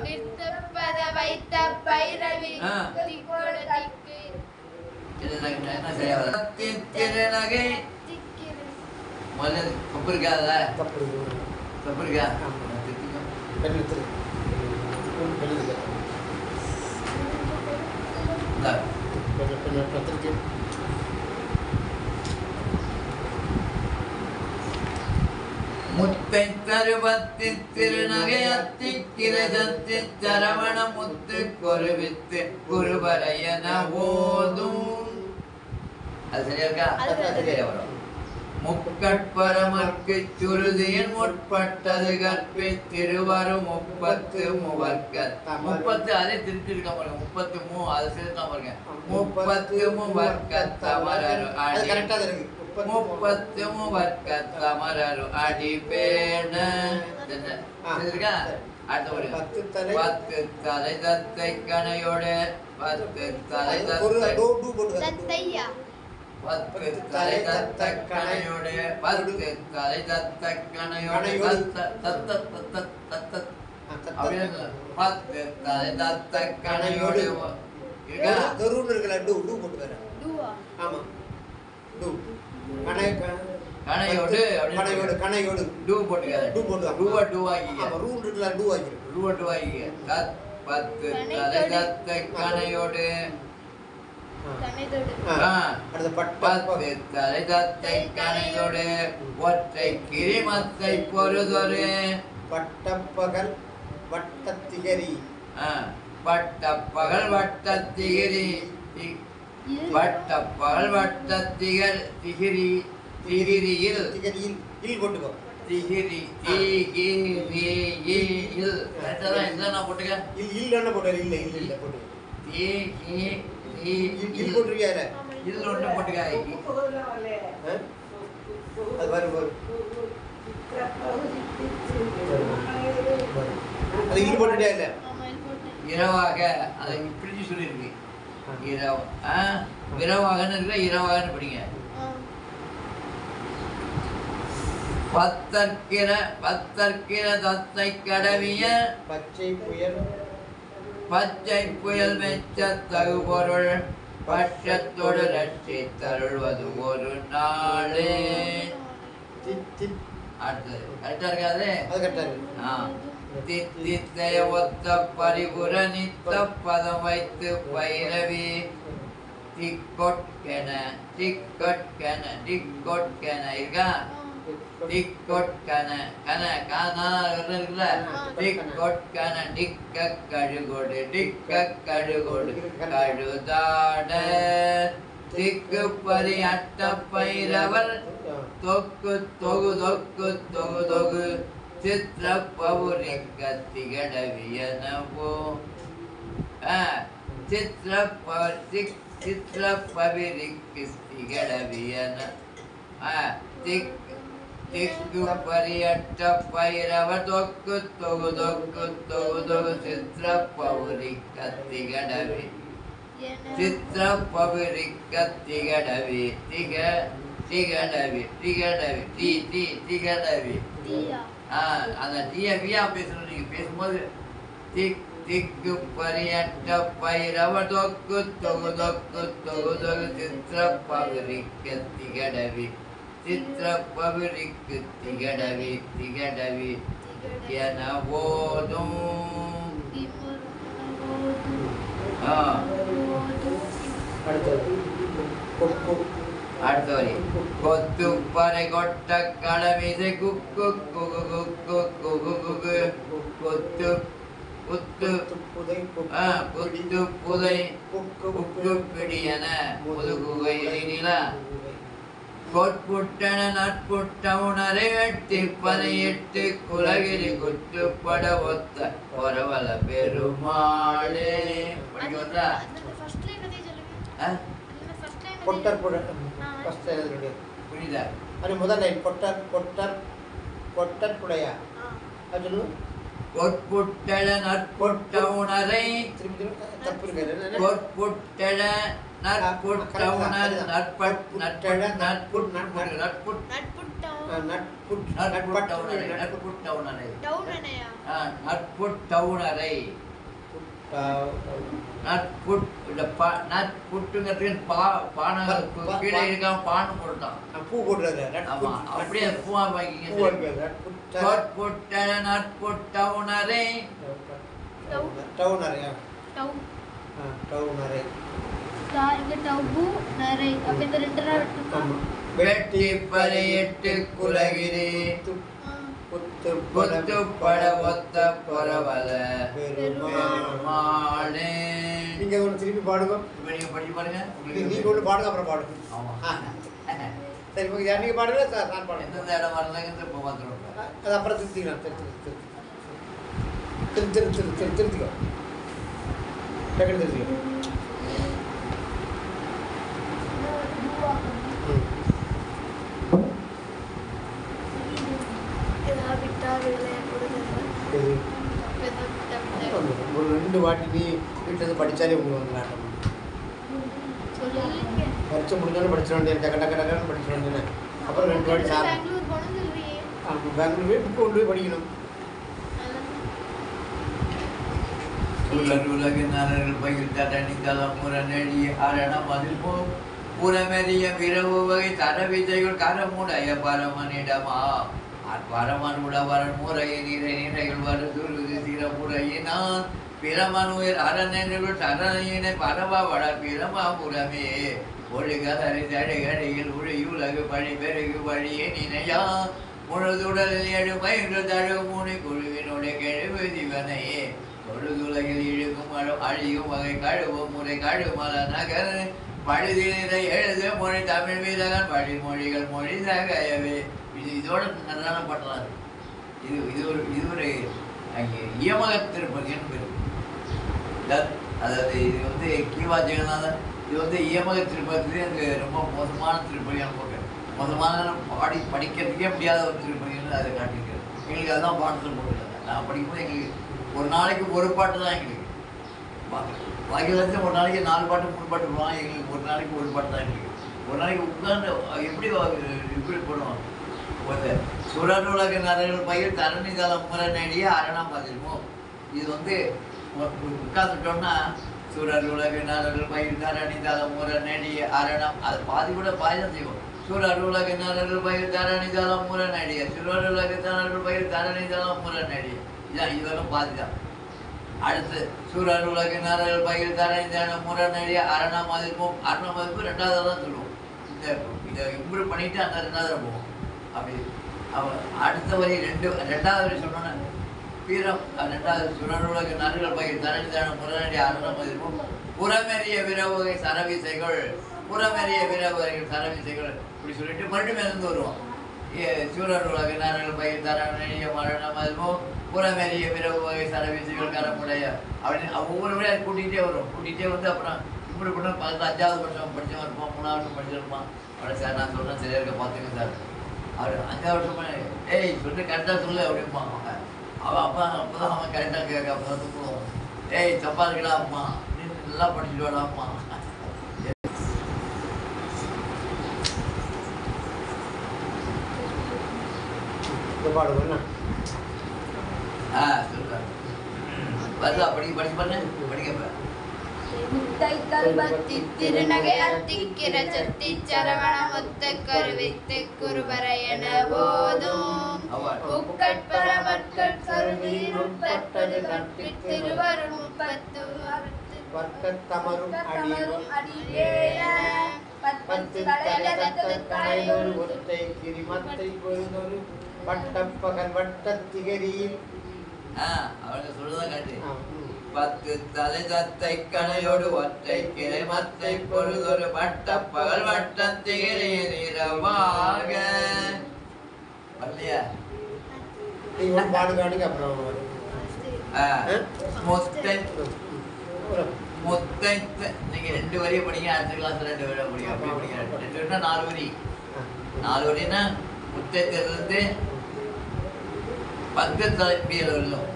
நித்தப்பத வைத்த பைரவி ஆ. திக்கொட திக்கு என்ன சரியா வர திருநகை திக்கிரு முதல்ல தப்பு இருக்காத தப்பு தப்பு இருக்கா ஆமா. திருத்திக்கோ. பெண்ணெடுத்து பெண்ணெடுத்து இந்தா. பெண்ணெடுத்து முத்தை தருவத்தி திருநகை அத்திக்கிரதத்தி சரவண முத்து கொருவித்து குருவரையன ஓதும் அது சரியா இருக்கா அது சரியா வரும் முக்கட்பரமற்கு சுருதியின் முற்பட்டது கற்பி திருவரும் முப்பத்து முப்பத்து அதே திருத்தி இருக்க பாருங்க முப்பத்து அது சேர்த்தா பாருங்க முப்பத்து முவர்க்கத்தமரரு அது அடி கரெக்டா இருக்கு முப்பத்து முவர்க்கத்தமரரு அடிபேன இருக்கா அடுத்த ஒரு பத்து தலை பத்து தலை தத்தை கணையோடு பத்து தலை ஒரு தத்தை டூ போட்டு தத்தையா பத்து தலை தத்த கணையோடு பத்து தலை தத்த கணையோடு அப்படின்னு பத்து தலை தத்த கணையோடு இருக்கா கருன்னு இருக்கல டூ போட்டு வேற டுவா ஆமா டூ கணை கணையோடு கணையோடு கணையோடு டூ போட்டுக்காத டூ போட்டு டூவா டூ ஆகிக்க ஆமா ரூல் இருக்குல டூ ஆகிருக்கு ரூவா டூ ஆகிக்க பத்து தலை தத்த கணையோடு கணைதொடு அடுத்த பத்து தலை தத்தை கணையோடு ஒற்றை கிரிமத்தை பொறுதொரு பட்டப்பகல் வட்டத்திகரி பட்டப்பகல் வட்டத்திகிரி பட்டப்பகல் வட்டத்திகர் திகிரி திகிரியில் திகரியில் இல் போட்டுக்கோ திகிரி திகிரியில் கரெக்டா தான் இதுதான் நான் போட்டுக்க இல் என்ன போட்டாரு இல்ல இல்ல இல்ல போட்டு இல் போட்டுருக்கியா இல்ல இதில் ஒன்று போட்டுக்க அது வரும் வரும் அது இல் போட்டுட்டியா இல்ல ஆமால் போட்டு இரவாக அதை பிரிச்சு சொல்லியிருக்கு இரவு விரவாகன்னு இருக்குல்ல இரவாகன்னு படிங்க பத்தற்கிற தத்தை கடவிய பச்சை புயல் பச்சை புயல் மெச்ச தகுபொருள் பட்சத்தோடு ரட்சி தருள்வது ஒரு நாளே. அடுத்தது கரெக்டா இருக்காது? அது கரெக்டா இருக்கு. தித்தித்தைய ஒத்த பரிபுர நித்த பதம் வைத்து பைரவி திக்கொட்கென திக்கொட்கென திக்கொட்கென இருக்கா? திக்கொட்கன கன கானா இருக்குல்ல, திக்கொட்கன டிக்க கழுகொடு டிக்க கழுகொடு கழுதாட திக்கு பரி அட்ட பைரவர் தொக்கு தொகு தொக்கு தொகு தொகு சித்திர பவுரிக்க திகடவியனவோ சித்திர பவிரிக்கு திகடவியன திக்கு பரியட்ட பைரவ தொக்கு தொகு தொக்கு தொகு தொகு சித்திர பவுரிக்க திகடவி சித்திர பவுரிக்க திகடவி திக திகடவி திகடவி டி டி திகடவி. அந்த டீயை வியா பேசணும். நீங்க பேசும்போது திக்கு பரியட்ட பைரவ தொக்கு தொகு தொக்கு தொகு தொகு சித்திர பவுரிக்க திகடவி சித்திர பவுரிக்கு திகடவி திகடவி என ஓதும். அடுத்த வரி கொத்து பறை கொட்ட களமிசை குக்கு குகு குக்கு குகு குகு கொத்து குத்து குத்து புதை குக்கு பிடியன முதுகுகையில கொட்புட்டன நட்புட்ட உணரை வெட்டி பனையிட்டு குலகிரி குத்துப்பட ஒத்த பொறவல பெருமாளே. படிக்கிறா கொட்டர் புரியுதா? அது முதல் லைன் கொட்டர் கொட்டர் கொட்டர் புடையா அது கொட்புட்டல நட்புட்ட உணரை தப்பு இருக்கு. கொட்புட்டல நட்புட்ட உணர் நட்பட் நட்பட நட்புட் நட்புட் நட்புட் நட்புட்ட உணரை நட்புட்ட உணரை நட்புட்ட உணரை நட்புட்டுங்கிறதுக்கு பானை கீழே இருக்காம பானை போட்டான் பூ போடுறது. ஆமா, அப்படியே பூவா வாங்கிங்க. நட்புட்ட உணரை டவுனரே டவுனரே வெட்டி பறையிட்டு குலகிரி குத்துப்பட ஒத்த பொறவல பெருமாளே. நீங்க ஒன்று திருப்பி பாடுங்க. நீங்க படிச்சு பாருங்க. நீங்க ஒன்று பாடுங்க, அப்புறம் பாடுங்க. ஆமா, சரி, யார் நீங்க பாடுங்க சார், நான் பாடுங்க. எந்தெந்த இடம் வரலங்கிறது இப்போ வந்துடும். அது அப்புறம் திருத்திக்கலாம். திருத்திக்கோ டக்குனு திருத்திக்கோ. ஒரு 2 வாட்டி நீ வீட்டில் படித்தாலே உங்களுக்கு வந்து நாட்டம். பரிச்சை முடிஞ்சாலும் படிச்சிட வேண்டியது, டக்கு டக்கு டக்குன்னு படிச்சிட வேண்டியது. அப்புறம் 2 வாட்டி சார் பெங்களூர் போய் புக்கு கொண்டு போய் படிக்கணும். உலகினார்கள் பகிர்ந்த தனித்தலம் முரணி அரணம் அதில் போ புறமெறிய விரவு வகை தர விதைகள் கரமுடைய பரமனிடமா பரமன் உடவரன் முறையை நிறை நிறைகள் வருதுருது சிறப்புறையினான் பிரமனுயிர் அரணென்றுள் சரணையினை பரவா வள பிரமாபுரமே ஒழுகதரை தடைகடையில் உலகு பழி பெருகு வழியை நினையா முழுதுடலில் எழுபயின்று தழு முனை குழுவினுடைய கெழுவு சிவனையே தொழுதுலகில் இழுக்கும் அழியும் வகை கழுவும் முறை கழுமல நகர் பழுதினை எழுது மொழி தமிழ் வீரகன் வழிமொழிகள் மொழி தகையவே. இதோட நல்லான பாட்டலாம். இது ஒரு இயமக திருப்பதின்னு பேர். அதாவது இது வந்து கீவா ஜெகநாதன் இது வந்து இயமக திருப்பதிலே எனக்கு ரொம்ப மோசமான திருப்பதியான போட்டு மோசமான படிக்கிறதுக்கே முடியாத ஒரு திருப்பதின்னு அதை காட்டியிருக்காரு. எங்களுக்கு அதுதான் பாடத்தில் போட்டுருக்காங்க. நான் படிக்கும்போது எங்களுக்கு ஒரு நாளைக்கு ஒரு பாட்டு தான் எங்களுக்கு. பாக்கி லட்சம் ஒரு நாளைக்கு 4 பாட்டு 3 பாட்டு போடுவாங்க. எங்களுக்கு ஒரு நாளைக்கு ஒரு பாட்டு தான் எங்களுக்கு. ஒரு நாளைக்கு உட்கார்ந்து எப்படி போடுவோம். சுரநூலக நரர்கள் பயிர் தரணி தலம் முறை நடிய அரணம் பதிருமோ. இது வந்து உட்காந்துட்டோம்னா சூரர் உலகு நரர்கள் பயிர் தரணி தலம் முற நெடிய அரணம் அது பாதி கூட பாதிதான் செய்வோம். சூரர் உலகு நரர்கள் பயிர் தரணி தலம் முற நெடிய சூரர் உலகு நரர்கள் பயிர் தரணி தலம் முற நெடிய இதான் இதெல்லாம் பாதிதான். அடுத்து சூரர் உலகு நரர்கள் பயிர் தரணி தலம் முற நெடிய அரணம் மதிப்பும் அரணம் மதிப்பு ரெண்டாவது தான் சொல்லுவோம். இதை இம்ப்ரூவ் பண்ணிட்டு அந்த ரெண்டாவது போவோம். அப்படி அவன் அடுத்த வரி ரெண்டாவது வரி சொன்னோன்னா வீரம் ரெண்டாவது சுரனுலக நறுகள் பயிர் தரணிதான முரணி அரணம் மதிப்பும் புறமெறிய விரவுகை சரவிசைகள் புறமெறிய விரவுகைகள் சரவிசைகள் இப்படி சொல்லிட்டு மறுபடியும் இருந்து வருவோம். சூரர் உலக நறுகள் பயிர் தரணிய மரணம் மதிப்பும் புறமெறிய விரவுகை சரவிசைகள் கரமுடைய அப்படின்னு ஒவ்வொரு விட கூட்டிகிட்டே வரும். கூட்டிகிட்டே வந்து அப்புறம் இப்படி பண்ண 5வது வருஷம் படித்தவன் இருப்பான், 3வது வருஷம் படிச்சிருப்பான். அவ்வளோ சார் நான் சொல்கிறேன் சரியா இருக்க பார்த்துங்க சார். அவர் 5வது வருஷமா ஏய் சொல்லி கரெக்டாக சொல்லு அப்படிம்பான். அவன் அப்பா அப்போதான் அவன் கரெக்டாக கேட்க அப்போ தான் தூக்குவோம். ஏய் தப்பா இருக்கடா அம்மா நீ நல்லா படிச்சுட்டு வாடா அம்மா. சொல்லுங்க வருதா படிச்சு பண்ணு படிக்க முத்தை தல்பத்தி திருநகை அத்திக்கிற சத்தி சரவண முத்த கருவித்து குருபரையன போதும் உட்கட்பர மட்கட் கருவீர் உட்பட்டது கற்பித் திருவருள் 30 வர்க்கத்தமரும் அடியேன பத்து தலையகத்து தலையொரு ஒருத்தை கிரிமத்தை பொழுதொரு வட்டப்பகல் வட்டத்திகரியில் அவனுக்கு சொல்லுதான் காட்டு 10 தலை தத்தை கணையோடு ஒற்றை கிரைமத்தை பொழுதொரு வட்டப்பகல் வட்டத்திகரியில் இரவாக வரலையா பாடுகாடுங்க. அப்புறம் நீங்க 2 வரியை படிங்க. அடுத்த கிளாஸ்ல 2 வரியை படிங்க. அப்படி படிங்க. 2 வரினா 4 வரி. 4 வரினா முத்தத்திலிருந்து 10 தலைப்பியல் வரலும்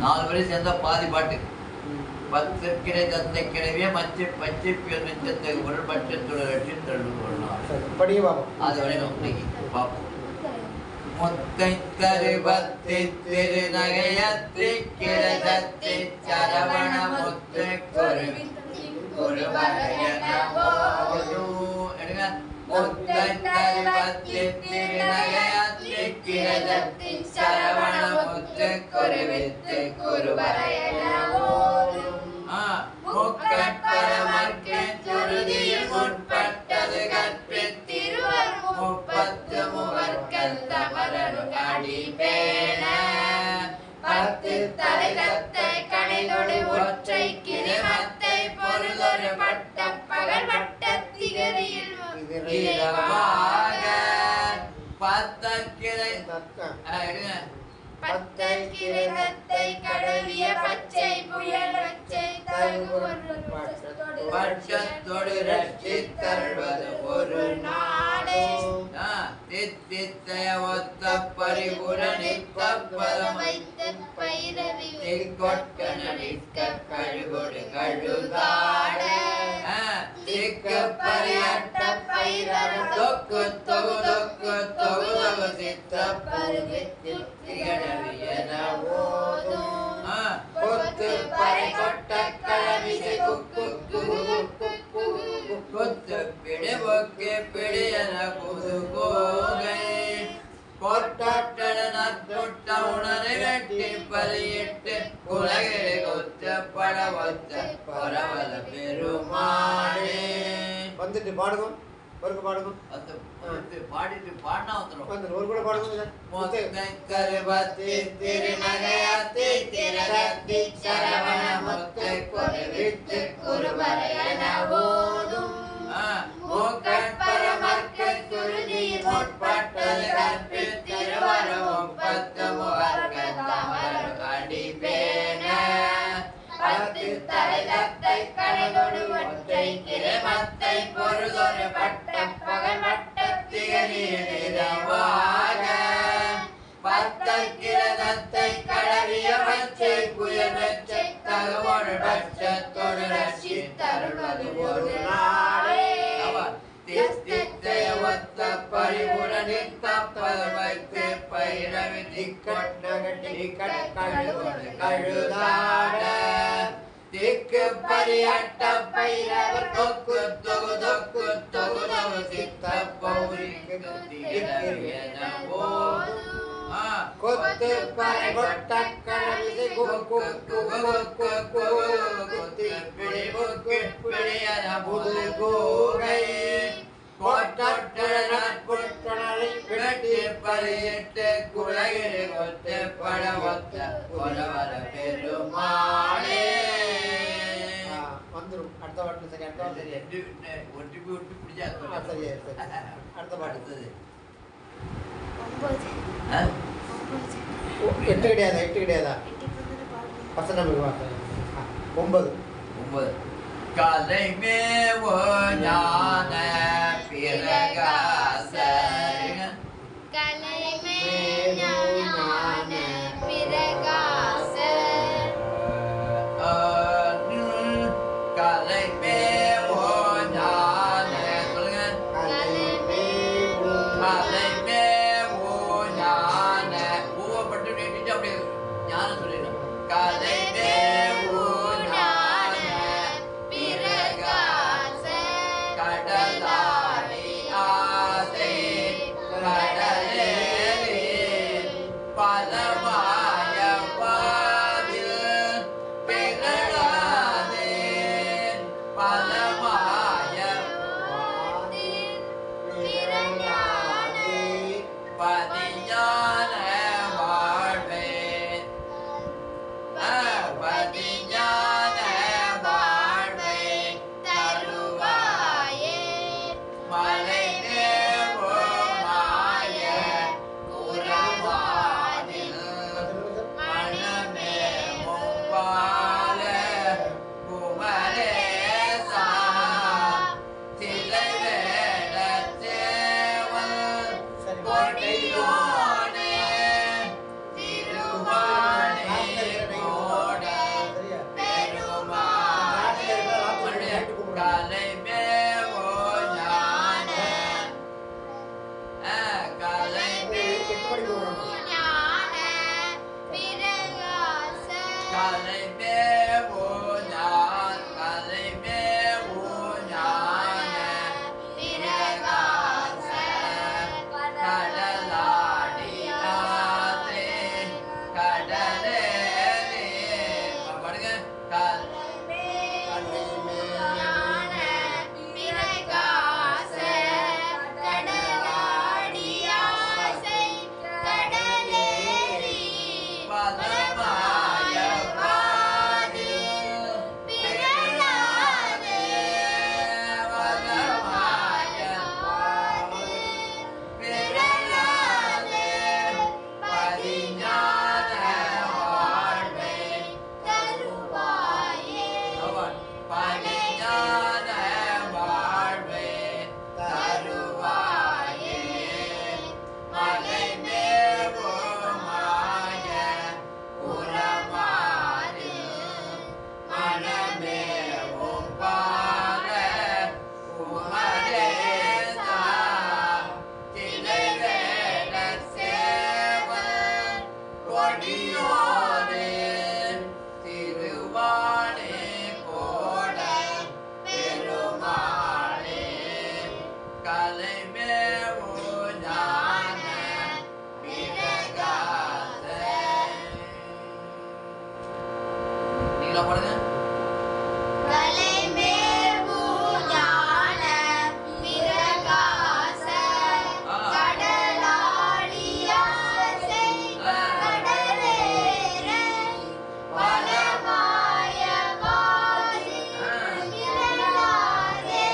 4 வரி சேர்ந்தா பாதி பாட்டு. 10 கிளை தந்தை கிழவிய மச்சு பச்சை பியல் மிச்சத்தை ஒரு பட்சத்தோட லட்சி தள்ளுவோம். அது வரைக்கும் பார்ப்போம். முத்தை தருபத்தி திருநகையத்தி கிழத்தி சரவண முத்து முத்தை தருபத்தி திருநகையத்தி கிழத்தி சரவண முத்து குருவித்து முக்கட்பரமர்க்கு சுருதியில் முற்பட்டது கற்பித்திருவர் 30 முகர்கள் தமரரு அடிபேன 10 தலை தத்தை கணைதொடு ஒற்றை கிரிமத்தை பொருளொரு வட்டப்பகல் வட்டத்திகரியில் இரவாக 10 கிளை பத்தை கிரகத்தை கடவிய பச்சை புயல் பச்சை பட்சத்தோடு ரட்சித்தருள்வது ஒரு நாடே தித்தித்தைய ஒத்த பரிபுர நித்த பதம் வைத்த பைரவி கொட்கன நிற்க கழுகொடு கழுதாட திக்கு பரியட்ட பைரவ தொக்கு தொகு தொக்கு தொகு தொகு சித்த பருவித்து திகழவியன ஓதும் கொத்து பறை கொட்ட கழவிசை குக்கு கொத்து பிடி பொக்கே பிடியன புது கோகை கொட்டட நொட்ட உணரை வெட்டி பலியிட்டு உலகிலே கொத்த பட வச்ச பரவல பெருமாளே. வந்துட்டு பாடுங்க ஒரு பாடுங்க. அந்த பாடிட்டு பாடினா வந்துடும். ஒரு கூட பாடுங்க. முத்தை கருபத்தி திருநகையத்தி கிரகத்தி சரவண முத்தை குருவித்து குருபரையன ஓதும் முக்கட்பரமர்க்கு சுருதியில் முற்பட்டது கற்பித்திருவரு 30 முகர்கள் தமரரு அடிபேன 10 தலை தத்தை கணைதொடு ஒற்றை கிரைமத்தை பொருளொரு வட்டப்பகல் வட்டத்திகரியில் இரவாக 10 கிரதத்தை கடவிய பச்சை புயல் வெச்சை தகவொரு பட்சத்தொடு ரட்சித்தருள்வது ஒரு நாளே. தித்தித்தைய ஒத்த பரிபுர நித்த பதம் வைத்து பைரவி திக்கொட் கழுதாட திக்கு பரியட்ட பைரவர் தொக்கு தொகு தொக்கு தொகு தொகு சித்த பௌரிக்கு கொத்து பறை கொட்ட கடவிசை கொக்கு கொக்கு கொத்து பிடி கொக்கு பிடியன புது கூகை கொட்டொட்டனை வெட்டி பரியட்டு குலகிரி கொத்து படவத்த கொலவர பெருமாளே வந்துரும் அடுத்த பாட்டு சரி அடுத்த சரி ஒட்டி விட்டு பிடிச்சா சரி அடுத்த பாட்டு 8 கிடையாதா பசங்க 9 காலை மேவோ ஞான பிரகாச கலை ஞான பிரகாச காலை மேவோ ஞான சொல்லுங்க காலை மேவோ ஞான ஊவப்பட்டு நீட்டிட்டு அப்படியே ஞானம் சொல்லிடணும் காலை மேவோ கடலாடி ஆசை கடலே பலமாய பாதில் பிறடாதே பலமாய பதிஞான வாழ்வே பதிஞான வாழ்வே தருவாயே மலை தேவோ மாய குரவானில் மனமே முப்பால குமரேசா சிலை வேட சேவல் கொடியோனே திருவாணி கோட பெருமாளே காலை மேவோ ஞான காலை ஞான பிரகாச காலை மேவோ ஞான காலை மேவோ ஞான பிரகாச கடலாடி ஆசை கடலே பாடுங்க ஞான பிரகாச கடலாடி ஆசை கடலேறி பலமாய பாதில் பிறழாதே பலமாய பிறழாதே பதிஞான வாழ்வே தருவாயே பதிஞான வாழ்வே தருவாயே மலை மேவோ மாய உரமாறு மனமேவும் பார குமரேசா திலை வேட சேவல் கொடியோனே திருவாணி கோட பெருமாளே கலை மேவோ ஞான பிரகாச நீங்களா பாடுங்க கலை மேவு ஞான பிரகாச கடலாடி ஆசை கடலேற பலமாய வாதி பிறழாதே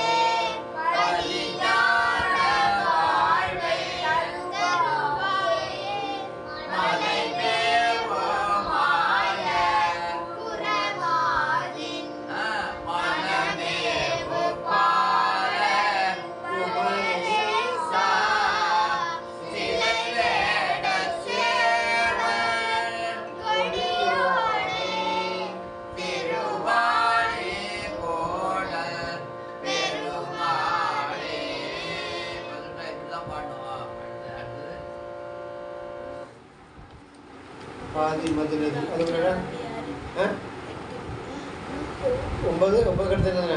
பதிஞான வாழ்வை தருவாயே மலை மேவோ மாய குரவாதின் மனமேவு பார குமரேசா சிலை வேட சேவல் கொடியோனே திருவாணி கோட பெருமாளே இப்படிதான் பாடணும் அடுத்தது பாதி மதுரை அது 9 கடுத்து என்ன?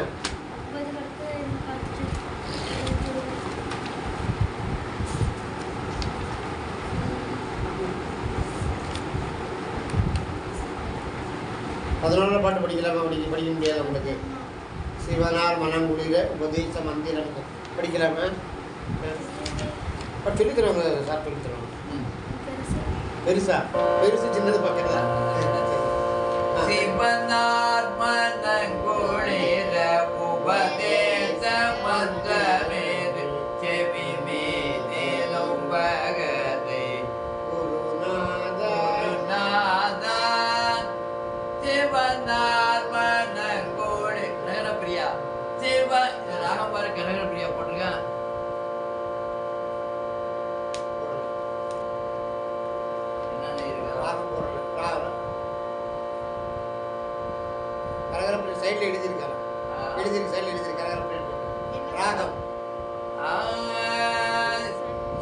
பதினொன்று பாட்டு படிக்கலாமா? படிக்க முடியாது உங்களுக்கு. சிவனார் மனம் குளிர உபதேச மந்திரம் படிக்கலாமா? சொல்லி தருவாங்க சார், சொல்லி தருவாங்க. பெருசா பெருசு சின்னது பக்கத்தில். சிவனார் மனம் குளிர உபதேச மந்திரம் செவி மீதிலும் பகதே குருநாதா சிவனார் மனம் குளிர கனகப்பிரியா சிவ ராகம் பாரு, கனகப்பிரியா போட்டிருக்கேன். கரகரப்பிரியா சைடில் எழுதியிருக்காரு. சைடில் எழுதியிருக்காரு ராகம்.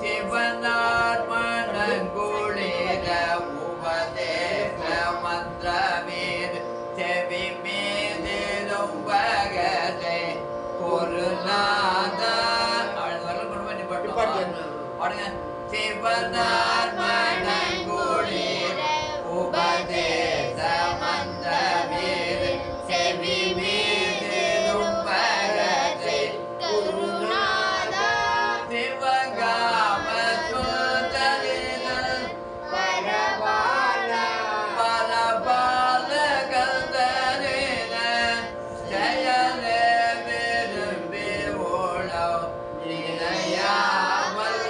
சிவனார் மனம் குளிர உபதேச மந்திரமேர் செவி மீதிலும் பகதே குருநாதா. பாடுங்க. சிவனார் மனம் குளிர உபதேச மந்திரமேர் செவி மீதிலும் பகதே குருநாதா சிவகாம சுந்தரின பரபால பரபால கந்தரின ஜயலே விரும்பி ஓடோ இணையாமல்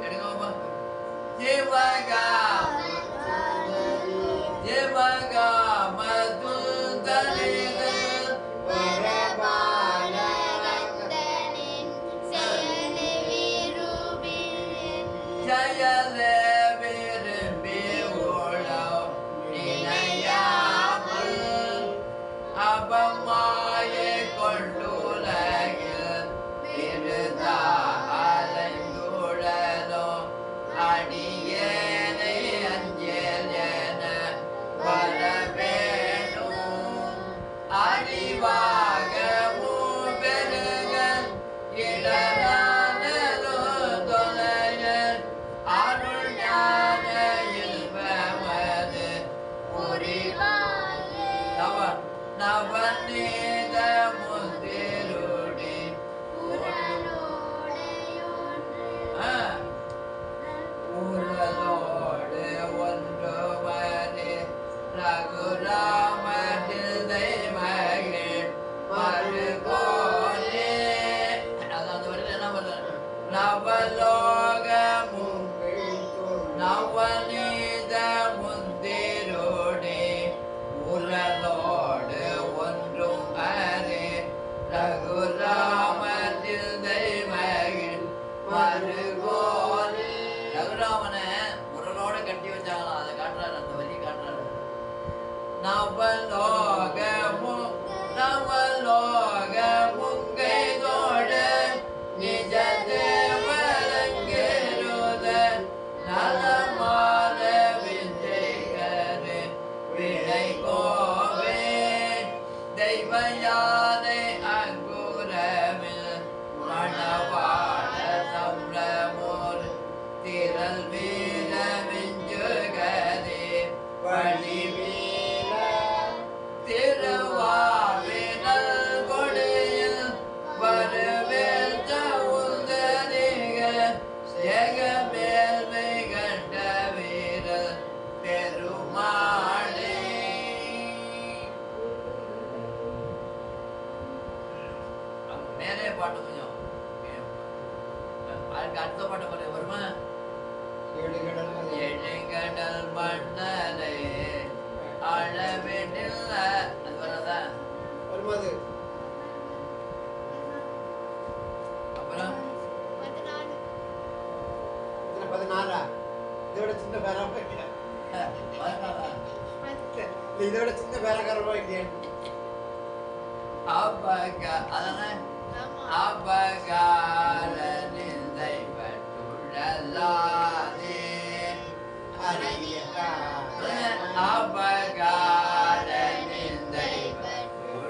எடுங்கம்மா. சிவகாம சுந்தரின பரபால கந்தனின் செயலி விரும்பினேன் ஜயலே விரும்பி ஓடோ இணையாமல் அபமாயை கொண்டுலகில் விருதா அலைந்துடலோ அடியேனை அஞ்சேன வரவேணும் அறிவாக மூபெருக இடரானலோ தொலைய அருள் ஞான இல்வமது புரிவாயே நவநீத முந்திருடி உடலோடையொன்று உரலோடு ஒன்று மணி ரகுராமத்தில் தெய்வகில் மறுகோலே. அதான் அந்த வரையில் என்ன பண்ற? நவலோகமும் நவநீத முந்திரோடி உரலோடு ஒன்றும் அரே ரகுராமத்தில் தெய்வகில் மறுகோலே. ரகுராமனை உரலோட கட்டி வச்சாங்களாம், அதை காட்டுறாரு, அந்த வரி காட்டுறாரு. நவலோகமும் கைதோடு நிஜ தேவரங்கேருத நலமான விஜயகரு விடை கோவே தெய்வயானை அங்குரமில் மணவாழ சம்ரமோர் திரள் வீர விஞ்சுகதே வழி வீர திருவாவினல் கொடியில் வருவேல் உந்தரிக ஜெகமேல்மை கண்ட வீரல் பெருமாளே. மேலே பாட்டு கொஞ்சம் அதுக்கு அடுத்த பாட்டு கொஞ்சம் வருமா? எழுகடல் மண்ணலே அளவினில் அது வராதா? வருமாது. அப்புறம் 14 இதோட சின்ன பேராக இதோட சின்ன பேராக இல்லையா? அதானே அபகார நிந்தை பட்டுழலாதே அபகார நிந்தை பட்டுழலாதே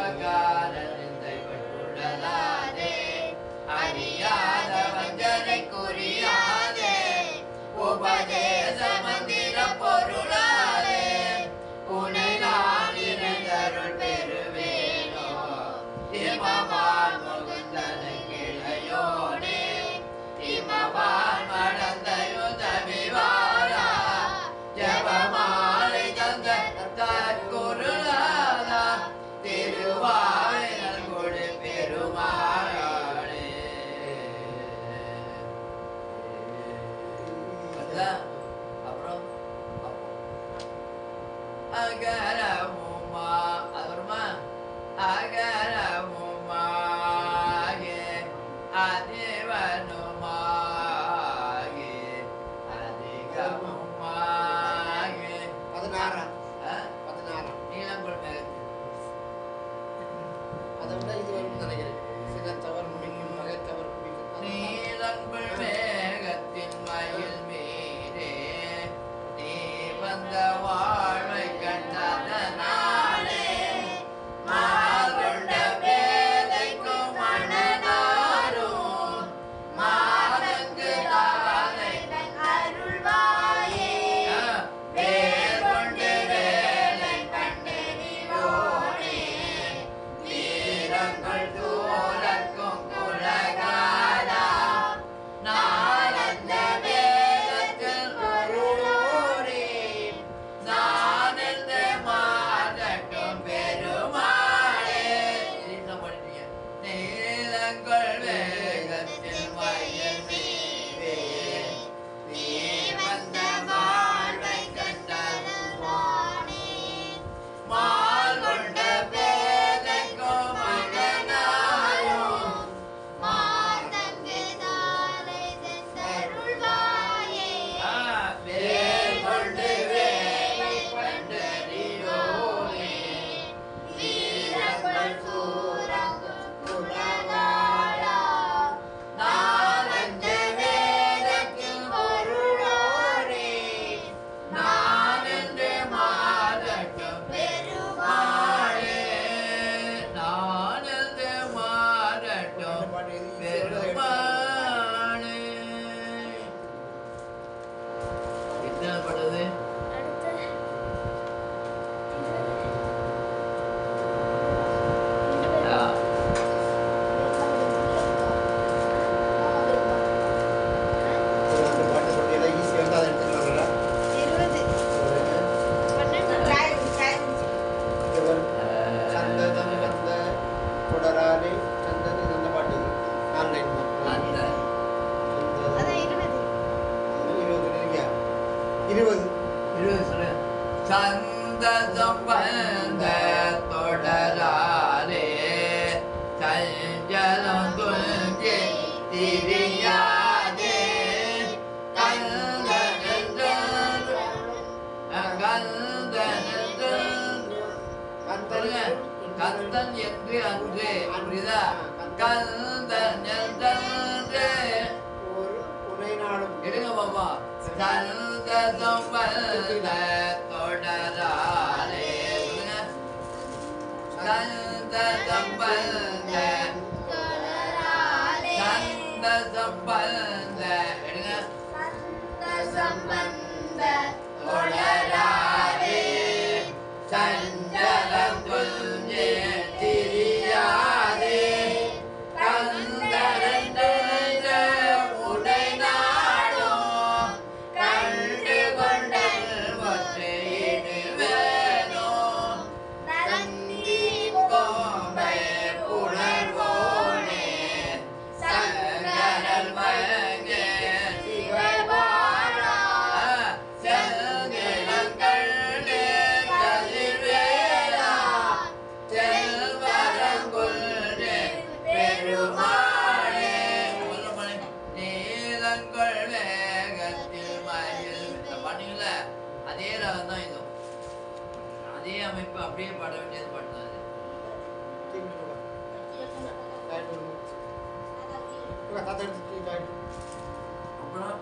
உபகார நிந்தைப்பட்டுள்ளதாதே அறியாத வஞ்சனை குறியாதே உபதேச மந்திர பொருளாதே உனை நான் இணைந்தருள் பெறுவேனோ இமவான் முகுந்தனை கிளையோனே இமவான் மடந்தையுதவிவாரா ஜபமாலை தந்த தற்குருளாதா திருவாய் நல்கொடு பெருமாளே. அப்புறம் அகரமுமா அது வருமா அகரமுமாகே அதிவனுமாகே அதிகமுமாகே 16 நீலங்குள் மேகத்தில் அதை விட இது வரும்னு நினைக்கிறேன். சினத்தவர் முடிக்கும் மகத்தவர் குடிக்கும். நீலங்குள் மேகத்தின் மயில் மீதே நீ வந்த வாழ்வை கண்டதனாலே மாறுண்ட வேதைக்கும் மனதாரும் மாதங்கு தானை அருள்வாயே வேர் கொண்டு வேலை கண்டெறிவோனே வீரங்கள் தூரக்கும் குலகாலா நாளந்த வேதத்தில் பொருளோரே நான் என்று மாறட்டும் பெருமாளே. என்ன பண்ணிட்டீங்க? நீலங்கள் வேகத்தில் மயில் மீதே நீ வந்த வாழ்வை கண்டருள்வானே மால் கொண்ட பேதைக்கும் மகனாயும் மாதங்கு தாரை சென்றருள்வாயே வேல் கொண்டு வேலை கண்டறியோனே வீரர்கள் சூரங்கு குலவாழா நாலஞ்ச வேதத்தில் பொருளோரே நான் என்று மாறட்டும் பெருமாளே நான் என்று மாறட்டும் பெருமாளே. எத்தனை படுது? பாட்டு சொல்லியதை ஈஸியாக வந்து அதை எடுத்துக்கலாம்ல. 20 சந்ததம் வந்த தொடராலே சந்ததி அந்த பாட்டு 4 லைன் அந்த அதான் 20 20 சொல்லு. சந்ததம் வந்த தொடராலே சஞ்சலம் துஞ்சி திரியாதே கந்தன் என்று அன்று புரியுதா? கந்தன் என்றே ஒரு உரை நாளும் எடுங்க பாப்பா. சந்ததம் வந்த தொடராலே சொல்லுங்க. சந்ததம் வந்த தொடராலே சந்ததம் வந்த எடுங்க. சம்பந்த தொடராலே சஞ்சலம் துஞ்சே திரியாதே கந்தரந்த உடை நாடும் கண்டு கொண்டல் ஒற்றையிடு வேணோ நந்தி கோம்பை புணர்வோனே சங்கரல் மங்கே சிவபாலா செல்கிழங்கள்ளே கதிர்வேலா செல்வரங்குள்ளே பெருமாளே. நீலங்கள் வேகத்தில் மயில் பண்ணீங்கள அதே ரகம் தான் இதுவும். அதே அமைப்பு அப்படியே பாட வேண்டியது பாட்டு அது. தாத்தா எடுத்து அப்புறம்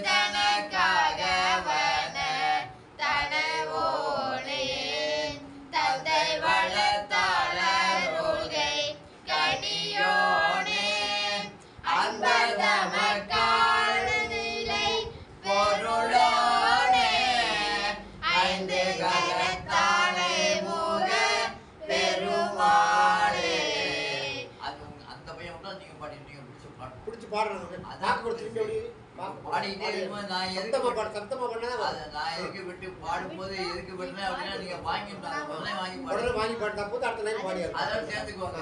தனக்காக வன தனவோனே தந்தை வளர்த்தாள ரோகை கனியோனே அன்பதமக்கான நிலை பொருளோனே ஐந்து கரத்தானை முக பெருமாளே. அந்த பையன் கூட நீங்க பாடிட்டீங்க, பிடிச்சி பாடுறது நாக்கு கூட திரும்பி அப்படி பாடிட்டே இருக்கும்போது நான் சத்தமா பண்ணா நான் எதுக்கு விட்டு பாடும்போது எதுக்கு விட்டுறேன் அப்படின்னா நீங்க வாங்கிட்டாங்க உடனே வாங்கி பாடுறா போது அடுத்த லைன் பாடி அதோட சேர்த்துக்குவாங்க.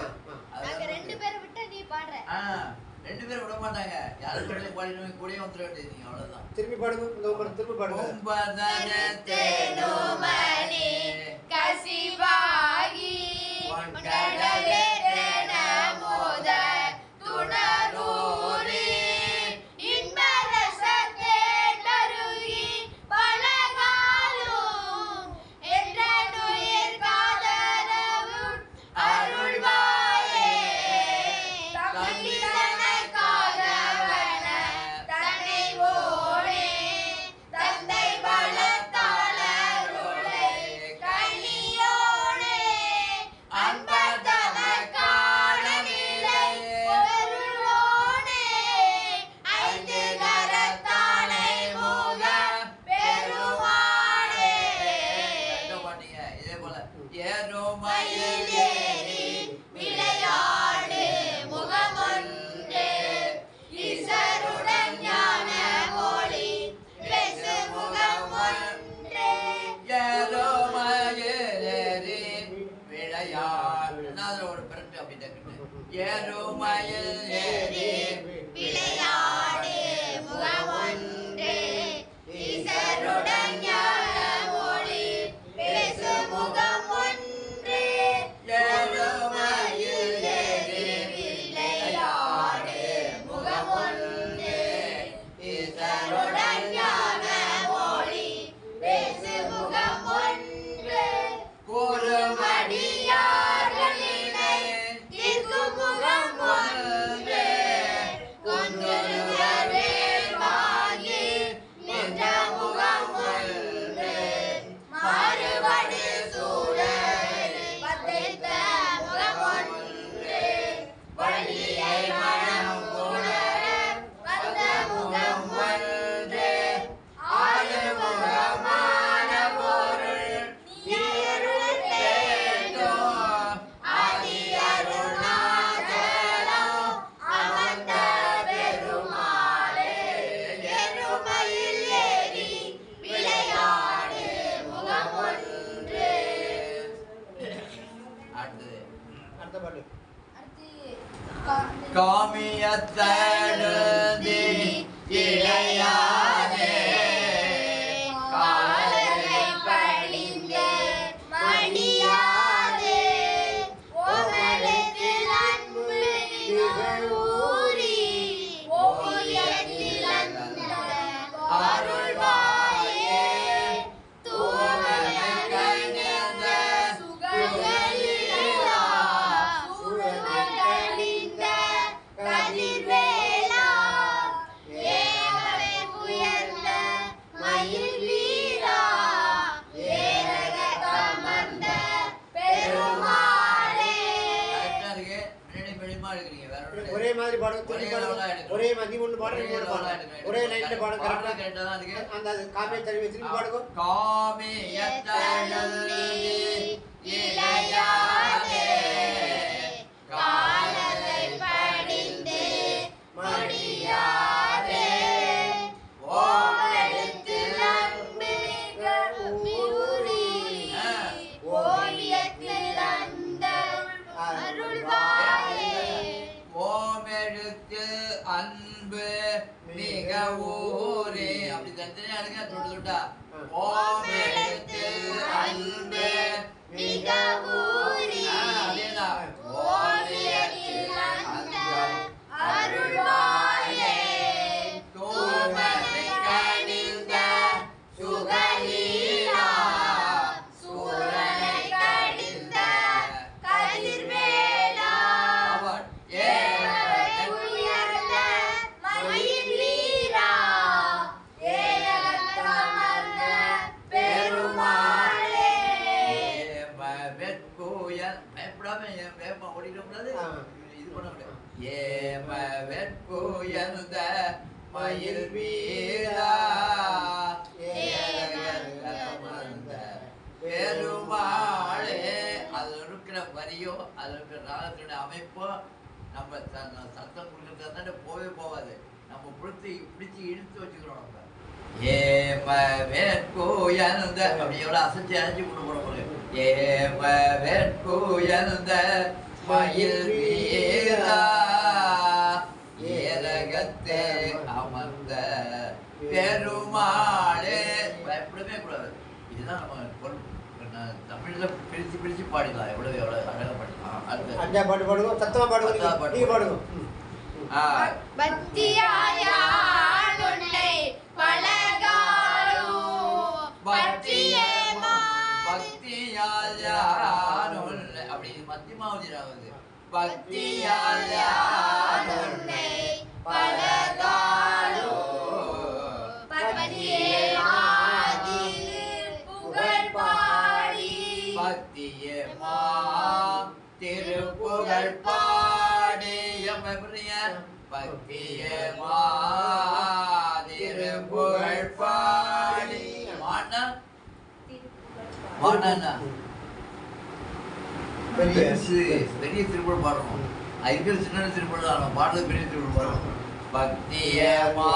நாங்க ரெண்டு பேரும் விட்டு நீ பாடுற. ரெண்டு பேரும் விட மாட்டாங்க, யாரும் சொல்லி பாடிட்டு கூடயே வந்துட வேண்டியது நீங்க, அவ்வளவுதான். திரும்பி பாடுங்க, திரும்பி பாடுங்க. மணி கசிவாகி கடலே மோத துணரூரி இன்பரசத்தே தருகி பலகாலும் என்றுயிர் காதரவும் அருள்வாயே தம்பிதனக்காகவன தன்னை ஓடே தந்தை வளர்த்தாளருளை கனியோனே அன்பதமக்கான நிலை பொருளோனே ஐந்து கரத்தானை முக பெருமாளே. பாட்டீங்க இதே போல ஏறோ மயில் ஏறி விளையாடு முகமொன்றே ஈசருடன் ஞான மொழி பேசு முகமொன்றே ஏறோ மயிலேறி விளையாடு ஒரு பிறட்டு அப்படி தக்கிட்டு ஏறோ மயில் ஏறி விளையாடு முகமொன்றே ஈசருடன் ஞான மொழி பேசு முகமொன்றே ஏறோ மயில் ஏறி விளையாடு முகமொன்றே ஈசருடன் ஞான மொழி பேசு முகமொன்றே கூறுமடியார்களினை தீர்க்கும் முகமொன்றே கொன்றொருவரே வாங்கி நின்ற முகமொன்றே மாறுபடு சூழலை பத்தைத்த முகமொன்றே வள்ளியை மனம் உணர வந்த முகமொன்றே ஆறுமுகமான பொருள் நீருள் தேடும் ஆதி அருணாச்சலம் அமர்ந்த பெருமாளே எருமையில் ஏறி விளையாடு முகமொன்றே. அடுத்தது அடுத்த பாட்டு காமியத்தழுந்தி இளையாதே காலரை பழிந்த மணியாதே ஓமளத்தில் அன்பு ஊறி ஓவியத்தில் அந்த அருள்வாயே தூமலர் கணிந்த சுகலிலா சுகலிந்த கதிர்வேலா ஏவலை உயர்ந்த மயில் வீரா ஏரக கமர்ந்த பெருமாளே. கரெக்டா இருக்கு, முன்னாடி பெருமா எடுக்கிறீங்க, வேற ஒண்ணும் ஒரே மாதிரி பாடுங்க, திரும்பி ஒரே பாடுங்க. level ஆ எடுக்கணும். ஒரே மாதிரி ஒன்று பாடுங்க, ஒரே இன்னொன்று level ஆ பாடுங்க. எடுக்கணும். ஒரே லைன்ல பாடுங்க, பாடுறது கரெக்டா correct ஆ தான் இருக்கு. அந்த காமியை தள்ளி திரும்பி பாடுங்க. காமியத்தழுந்தி இளையாதே காலரை படிந்து மடியாதே ஓமளத்தில் அன்பு மிக ஊறி ஓவியத்தில் அந்த அருள்வாயே ஓமெழுத்து அன்பு மிக ஊரே அப்படி தனித்தனியா எடுங்க, தொட்டு தொட்டா ஓமெழுத்து அன்பு மிக ஊறி அதேதான் ஓவியத்தில் அந்த அருள்வாயே தூமலை கணிந்த சுகலீலா சூரனை கடிந்த கதிர்வேலா ஏவலை உயர்ந்த மயில் வீரா நம்ம சத்தம் கொடுக்கறதுனால போவே போகாது. நம்ம பிடிச்சி இழுத்து வச்சுக்கிறோம். நம்ம ஏம வேட்கோயந்த அப்படி எவ்வளோ அசைச்சு அணைச்சி கொண்டு போட முடியும். ஏம வேட்கோயந்த மயில் வீரா ஏலகத்தே அமர்ந்த பெருமாளே. பயப்படவே கூடாது. இதுதான் நம்ம தமிழ்ல பிரிச்சு பாடிக்கலாம். எவ்வளவு அழகா பாடிக்கலாம். அஞ்சா பாட்டு பாடுவோம். சத்தமா பாடுவோம். நீங்க பாடுவோம். பக்தியாயானுன்னை பலகாலும் பக்தியாயானுன்னை அப்படி மத்தியமாவதி ராவது. பக்தியாயானுன்னை பலகாலும் பக்தியேமா திருப்புகழ் பாடி பக்தியேமா திருப்புகழ் பாடி பெரிய திருப்புகழ் பாடணும். இருக்கிற சின்ன திருப்புகழ் ஆடணும். பாடுறது பெரிய திருப்புகழ் பாடணும். பக்தியேமா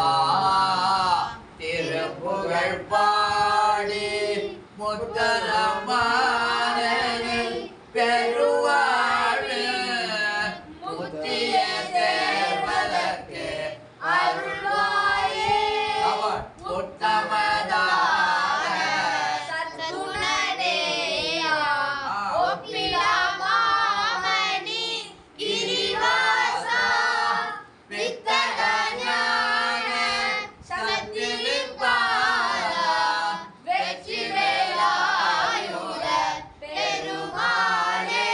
திருப்புகழ் பாடி முத்தரமானில் பெருவாழ் முத்திய சேர்வதற்கு அருள்வாயே உத்தமதாக சத்துணனேயா ஒப்பிலாமாமணி கிரிவாசா வித்தகஞான சத்திவிப்பாதா வெற்றி வேலாயுத பெருமாளே.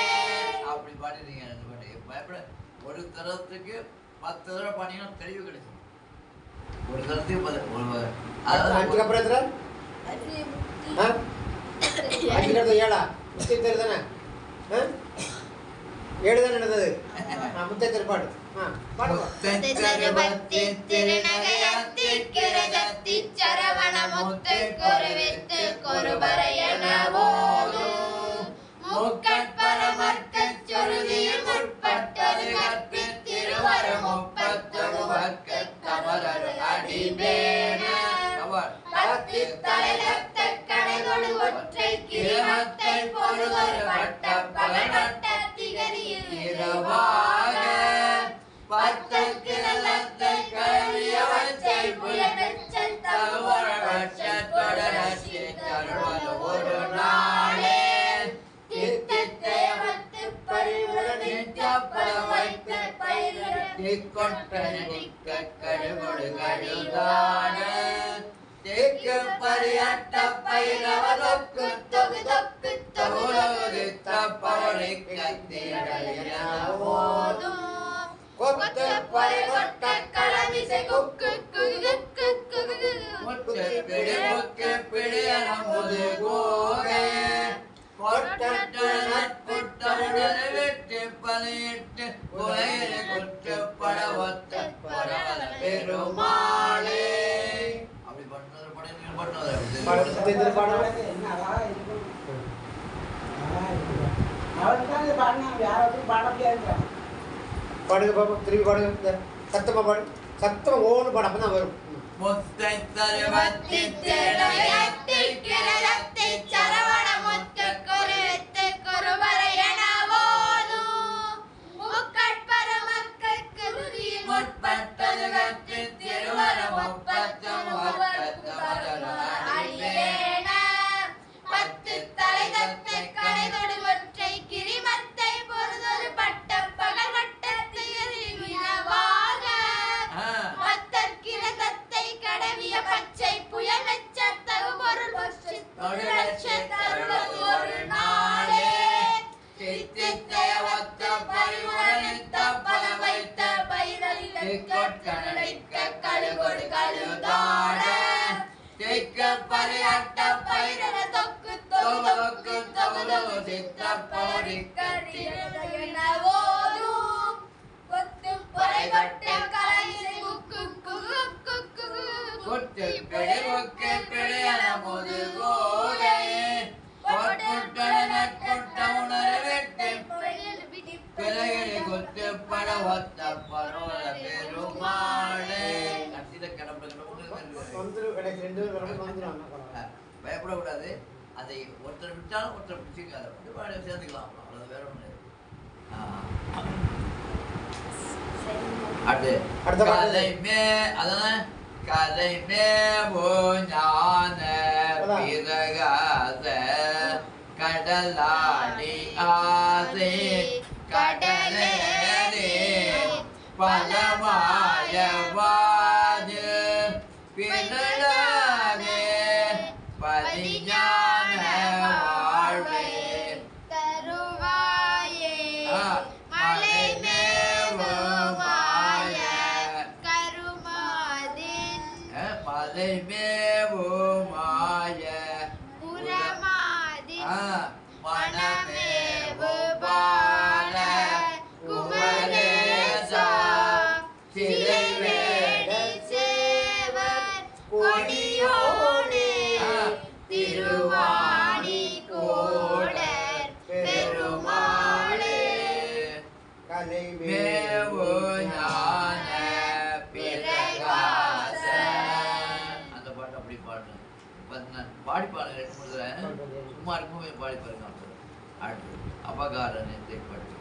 அப்படி பாடிட்டீங்க. ரெண்டு பாட்டு பயப்பட ஒரு தரத்துக்கு 10 தடவை பாடிங்கன்னா தெளிவு கிடைக்கும். ஒரு தரத்துக்கு அஞ்சுக்கு அப்புறம் எத்தனை? அஞ்சுக்கு ஏழா? முத்தேத்தர் தானே? 7 தான் நடந்தது. முத்தேத்தர் பாடு. திருபத்தி திருநகையத்தி கிரதத்தி சரவண முத்து கொருவித்து கொருபரையன ஓதும் முக்கட்பரமர்க்கச் சுருதியில் முற்பட்டது கற்பி திருவர முப்பத்தொழுவர்க்கத் தமரர் அடிபேன பத்தி தலைலத்த கடைதொடு ஒற்றை கிரமத்தை பொருதொரு பட்ட பகடட்ட திகரியில் இரவாக பத்தற்கு நல்லத்தை கழிய வச்சை புயனச்சல் தகுவர வச்சத்தொடரசி தருவது ஒரு நாளே தித்தித்தயமத்து பரிவுடன் நிற்றப்பட வைத்த பயிர்கள் கொட்ட நிற்க கழுகொடு கழுதான தேக்கு பரியட்ட பயிரவதொக்கு தொகு தொக்கு தொகுலகுதித்த பவனிக்க தீடலின போதும் கொத்து பரிகொட்ட களமிசை குக்கு குகுக்கு குகுகு முத்து பிடி முக்கு பிடியன முது கோகே கொட்டட்டு நட்புட்டமுடல் விட்டு பலியிட்டு உலகில் குற்று படவத்த பரவல பெருமாளே. அப்படி பண்ணது படம் பாடுங்க பாப்பா. திரும்பி பாடுங்க. சத்தமா பாடு. சத்தமா ஓன்னு பாடு. அப்பதான் வரும். முத்தை தருவத்தி திருநகையத்தி கிரதத்தி சரவண முத்து கொருவித்து கொருபரையன ஓதும் முக்கட்பரமர்க்கச் சுருதியில் முற்பட்டது கற்பி திருவர முப்பத்தொழுவர்க்கத் தமரர் அடிபேன பத்து தலை தத்தை கடைதொடு ஒற்றை கிரிமத்தை பொருதொரு பட்ட பகல் வட்டத்தில் வினவாக பத்தற்கிற தத்தை கடவிய பச்சை புயல் வெச்ச தகு பொருள் தருவது ஒரு நாளே தித்தித்தயவத்த பரிவுடனித்த பல வைத்த பயிரில் கொட்கணைக்க கழுகொடு கழுதாட தேக்க பரியட்ட பயிரன தொக்கு தொகு தொக்கு தொகுதொகு சித்த பவனிக்க தீடலின ஓதும் கொத்து பறை கொட்ட கலையிசை குக்கு குகுக்கு குகு கொட்டு பிடி முக்கு பிடியன முது கோகே கொட்டுட்டன நட்புட்ட உணர வெட்டி பிறகு கொத்து படவத்த அதை ஒருத்தர் விட்டாலும் ஒருத்தர் பிடிச்சிக்க அதை வந்து பாட சேர்ந்துக்கலாம் அவ்வளோ வேற ஒன்று. அடுத்து கலைமே அதான கலைமே ஞான பிறகாத கடலாடி ஆசை கடலே பலமாயவாது பிறடாதே பதிஞான வாழ்வே தருவாயே மலை மேவுமாய கருமாதின் மலை மேவுமாய புறமாதின் மனமேவு பால குமரேசா சிறைவேடி சேவர் கொடியோனே திருவாணி கோடர் பெருமாளே மேவு ஞான பிரகாச. அந்த பாட்டு அப்படி பாடணும். பாடி பாருங்க 2 3 தடவை. சும்மா இருக்கும்போது பாடி பாருங்க. அடுத்து அபகார நிந்தை பாட்டு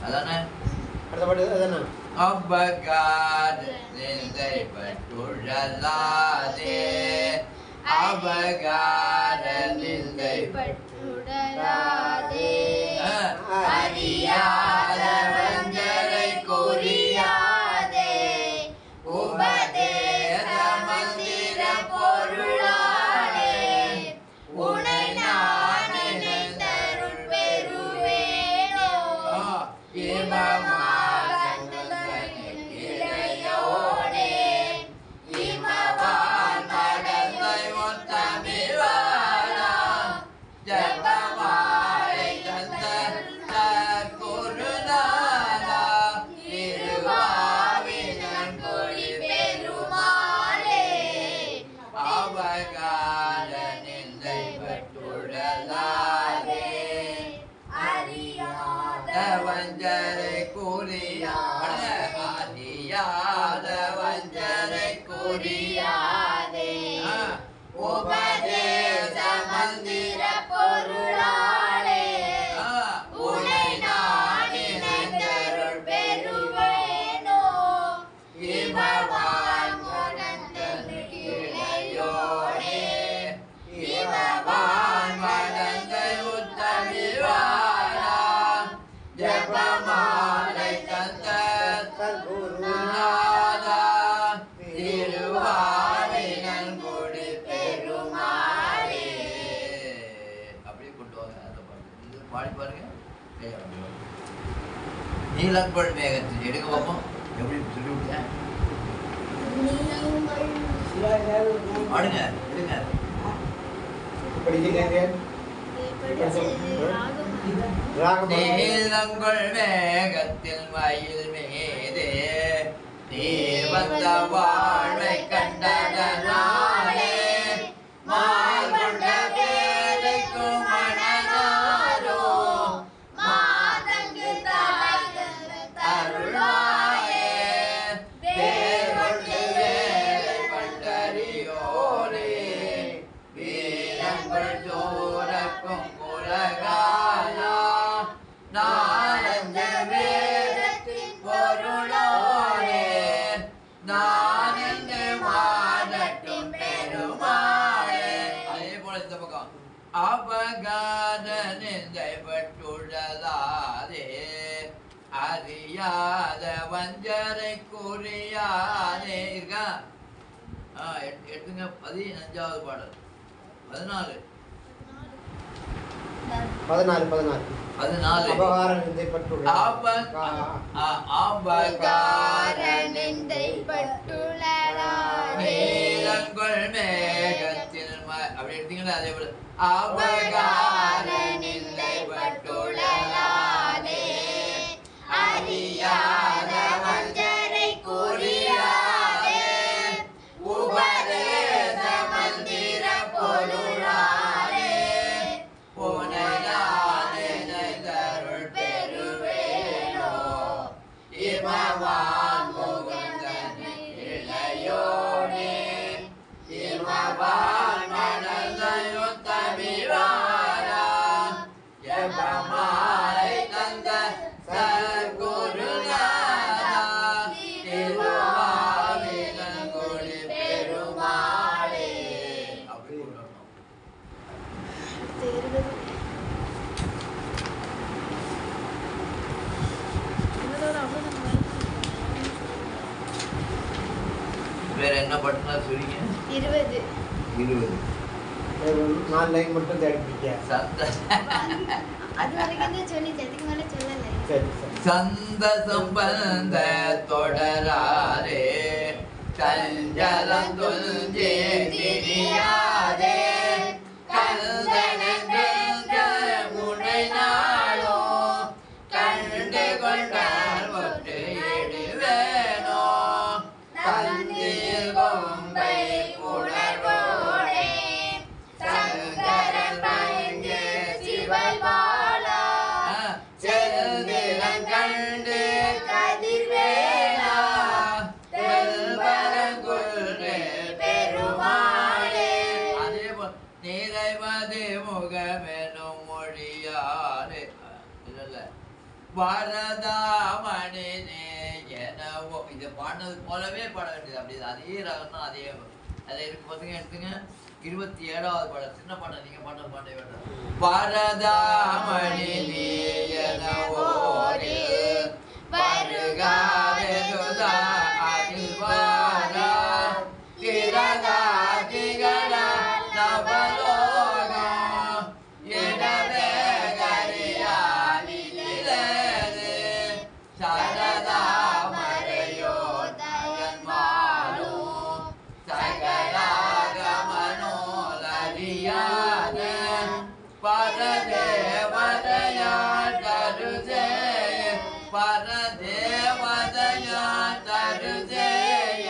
அதானே அடுத்த பாட்டு அதானே அபகார நிந்தை பட்டுழலாதே அபகார நிந்தை பட்டுடராதே அறியாத வஞ்சரை குறியாதே உபதேச மந்திர பொருளாலே உனை நான் நினைந்தருள் பெறுவேனோ இளையோனே இமவான் மடந்தை ஒத்தமிவானா ஜபமாலை தந்த குருநாதா திருவாவினன் குடி பெருமாளே அவகார நிந்தை பட்டுழலாதே அறியாத வஞ்சரை கூறியாதே அறியாத வஞ்சரை கூறியாதே உபதேச மந்திர பொருளாலே உனை நான் நினைந்தருள் பெறுவேனோ இமவான் மடந்தன் இளையோனே இமவான் மடந்தை உத்தமிவானா ஜபமாலை தந்த குருநாதா திருவாவினன் குடி பெருமாளே. அப்படியே கொண்டு வாங்க அந்த பாட்டு. இது பாடி பாருங்க. நீலங்கொள் மேகத்தில் எடுக்க பார்ப்போம். எப்படி சொல்லி விட்டேன் பாடுங்க எடுங்க. நீலங்கொள் மேகத்தில் மயில் மீதே நீ வந்த வாழ்வை கண்டதனாலே மார்கொண்ட பேரைக்கும் மணனாரோ மாதங்கு தருளாயே பேர்கொண்டு வேலை பண்டறியோரே வீரங்கள் சோரக்கும் உலகானா நாரஞ்ச வேதத்தின் பொருளோரே நான் என்று மாறட்டும் பெருமாளே. அதே போல இந்த பக்கம் அபகார நிந்தை பட்டுழலாதே அறியாத வஞ்சரை குறியாதே இருக்கா. எடுத்துங்க 15வது பாடல் 14 அபகார நிந்தை பட்டுழலாதே நீலங்கொள் மேகத்தில் அப்படி எடுத்தீங்கன்னா அதே போல அபகார நிந்தை பட்டுழலாதே அறியாத வஞ்சரை குறியாதே உபதேச மந்திர பொருளாலே உனையானே நினைந்தருள் பெறுவேனோ இமவான் முகந்தன் இளையோனே இமவான் மனதை உத்தமிவானா 20 4 லைன் மட்டும் தேடி பிடிக்க. அது வரைக்கும் தான் சொல்லிச்சு, அதுக்கு மேலே சொல்லலை. சரி சரி. சந்த சம்பந்த தொடராரே சஞ்சலம் துஞ்சே திரியாதே கந்தனங்க முனை நாளோ கண்டு கொண்டால் ஒட்டு இடுவேனோ தந்தில் கொம்பை உணர்வோடே சங்கரன் பங்கே சிவபாலா செல்திலன் கண்டு கதிர்வேலா தெல்வரங்குள்ளே பெருமாளே. அதேபோல் நிறைவது முகமெனும் மொழியாரே இல்ல வரதாமணினே எனவோ இதை பாடினது போலவே பாட வேண்டியது. அப்படி அதே ராகம் தான். அதே அதை இருக்கு பசங்க எடுத்துங்க. 27வது பாடல் சின்ன பாடம். நீங்க பாட்ட பாட்டே வேண்டாம். வரதாமணி நீ எனவோரே வருகாதெதுதா அதிவாரா திரகாதிகளா நவலோகா இடவே கரியாலிலே சரதா மறையோ தகன்மாலோ சகலாகமனோ லரியாதே பரதேவதயா தருஜேய பரதேவதயா தருஜேய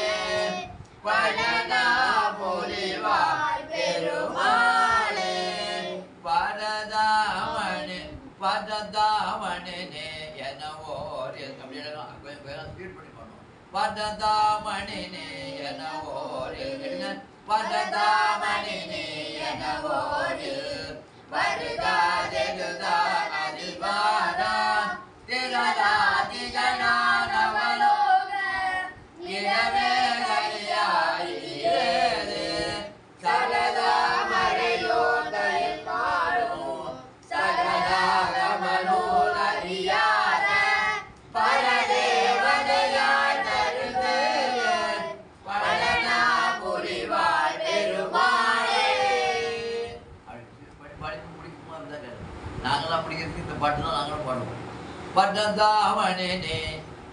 படனா பொலிவாய் பெருமாளே பரதாமணி எனவோர் ஸ்பீட் பண்ணி பண்ணுவோம். பரதாமணி எனவோர் பரதாமணி எனவோர் வருகாதெதுதா அதிவாரா திரகாதிகளா நவலோக இடவே கரியாலிலே சரதா மறையோ தயன்மாலோ சகலாகமனோ லரியாத பரதேவதையாய் தருதேய படனா புரிவாய் பெருமாளே. படிப்பு பிடிக்குமா இருந்தா நாங்களாம் பிடிக்கிறதுக்கு இந்த பாட்டு தான் நாங்களும் பாடுவோம். பட்டதாமணி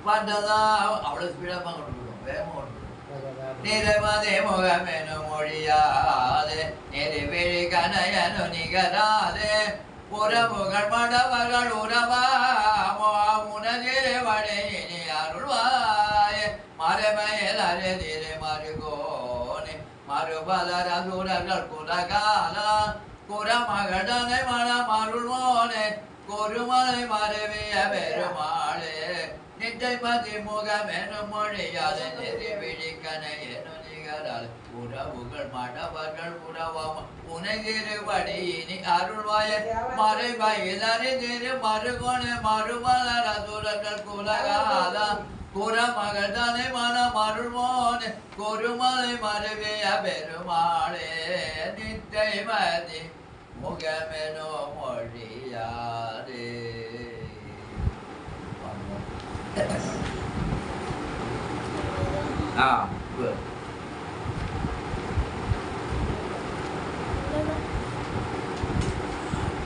பட்டதா அவ்வளோ ஸ்பீடாக கொண்டு போடுவோம், வேகமாக கொண்டு போடுவோம். நிறமதே முகமெனும் மொழியாதே நெறிவிழி கனையனு நிகராதே புறமுகள் மடவர்கள் உறவாமோ உனதிரு வடையினி அருள்வாயே மறைமையில் அருதிரு மருகோனே மறுபலர் அசுரர்கள் குலகாலா குறமகடனை மனம் அருள்வோனே கொருமலை மறைவிய பெருமாளே நிட்டை மதி முகமெனும் மொழியாத நெறி விழிக்கனை எனும் நிகரால் உறவுகள் மடவர்கள் உறவாம உனகிருபடி இனி அருள்வாய மறைபயில் அறிதிரு மறுகோணே மறுமலர் அசுரர்கள் குலகாலா குறமகள் தனை மனம் அருள்வோனே கொருமலை மறைவிய பெருமாளே நிட்டை மதி முகமெனோ மொழியாரே.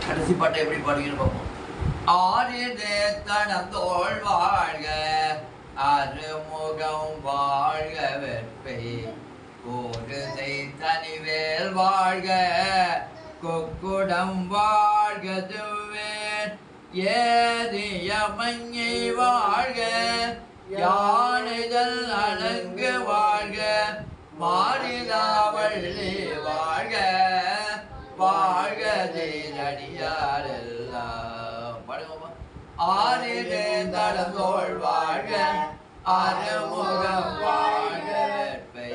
கடைசி பாட்டை எப்படி பாடுங்கன்னு பார்ப்போம். ஆரிதே தனத்தோள் வாழ்க அருமுகம் வாழ்க வெற்பை கோடுதை தனிவேல் வாழ்க கொக்குடம் வாழ்க துவேன் ஏறிய மஞ்சை வாழ்க யானைதல் அணங்கு வாழ்க மாரிதாவள்ளி வாழ்க வாழ்க அடியாரெல்லாம் பாடுவோமா. ஆறிலே தடந்தோள் வாழ்க அருமுகம் வாழ்க வெற்பை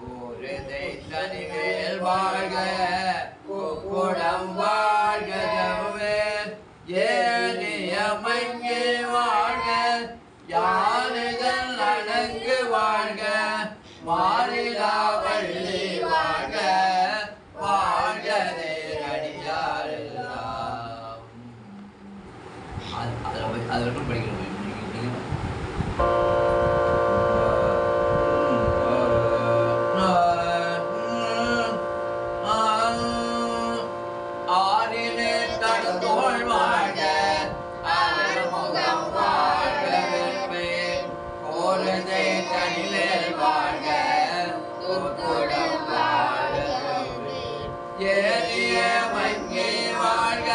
கோருதை தனிவேல் வாழ்க கொக்குடம் வாழ்க ஜவ்வேல் ஏனிய மங்கை வாழ்க யானைகள் அணங்கு வாழ்க மாரிலாவள்ளி வாழ்க வாழ்க அடியாரெல்லாம். அதில் படிக்கிறோம். ஏறிய மங்கை வாழ்க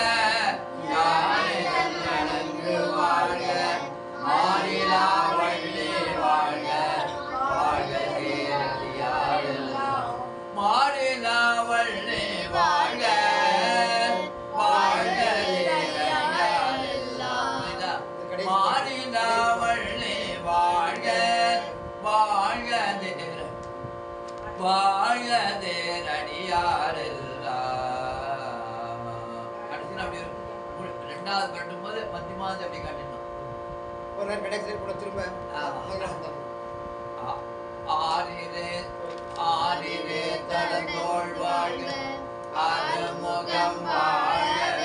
யானை நலங்கு வாழ்க மாறிலா வள்ளி வாழ்க வாழ்க சீரடியாரெல்லாம் மாறிலா வள்ளி வாழ்க வாழ்க சீரடியாரெல்லாம் மாறிலா வள்ளி வாழ்க வாழ்க வாழ்க தேரடியாரெல்லாம். கடைசியில் அப்படி ரெண்டாவது கட்டும் போது மத்தியமாவது அப்படி காட்டிடணும். ஒரு நாள் கடைசியில் கூட திரும்ப ஆறிலே ஆறிலே தடந்தோள் வாழ்க அருமுகம் வாழ்க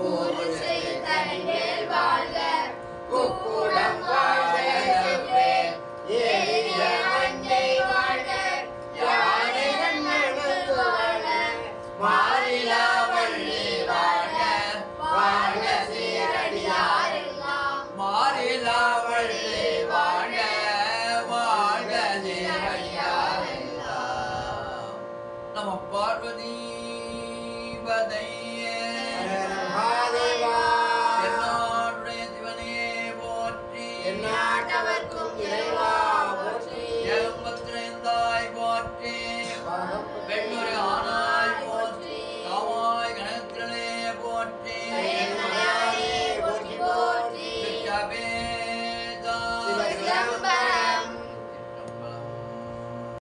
ஊருசை தனிவேல் வாழ்க குக்குடம் வாழ்க ஏறிய மங்கை வாழ்க யானை நலங்கு வாழ்க மாறிலா வள்ளி வாழ்க வாழ்க சீரடியாரெல்லாம் மாறிலா வள்ளி வாழ்க வாழ்க சீரடியாரெல்லாம். நம பார்வதி பதை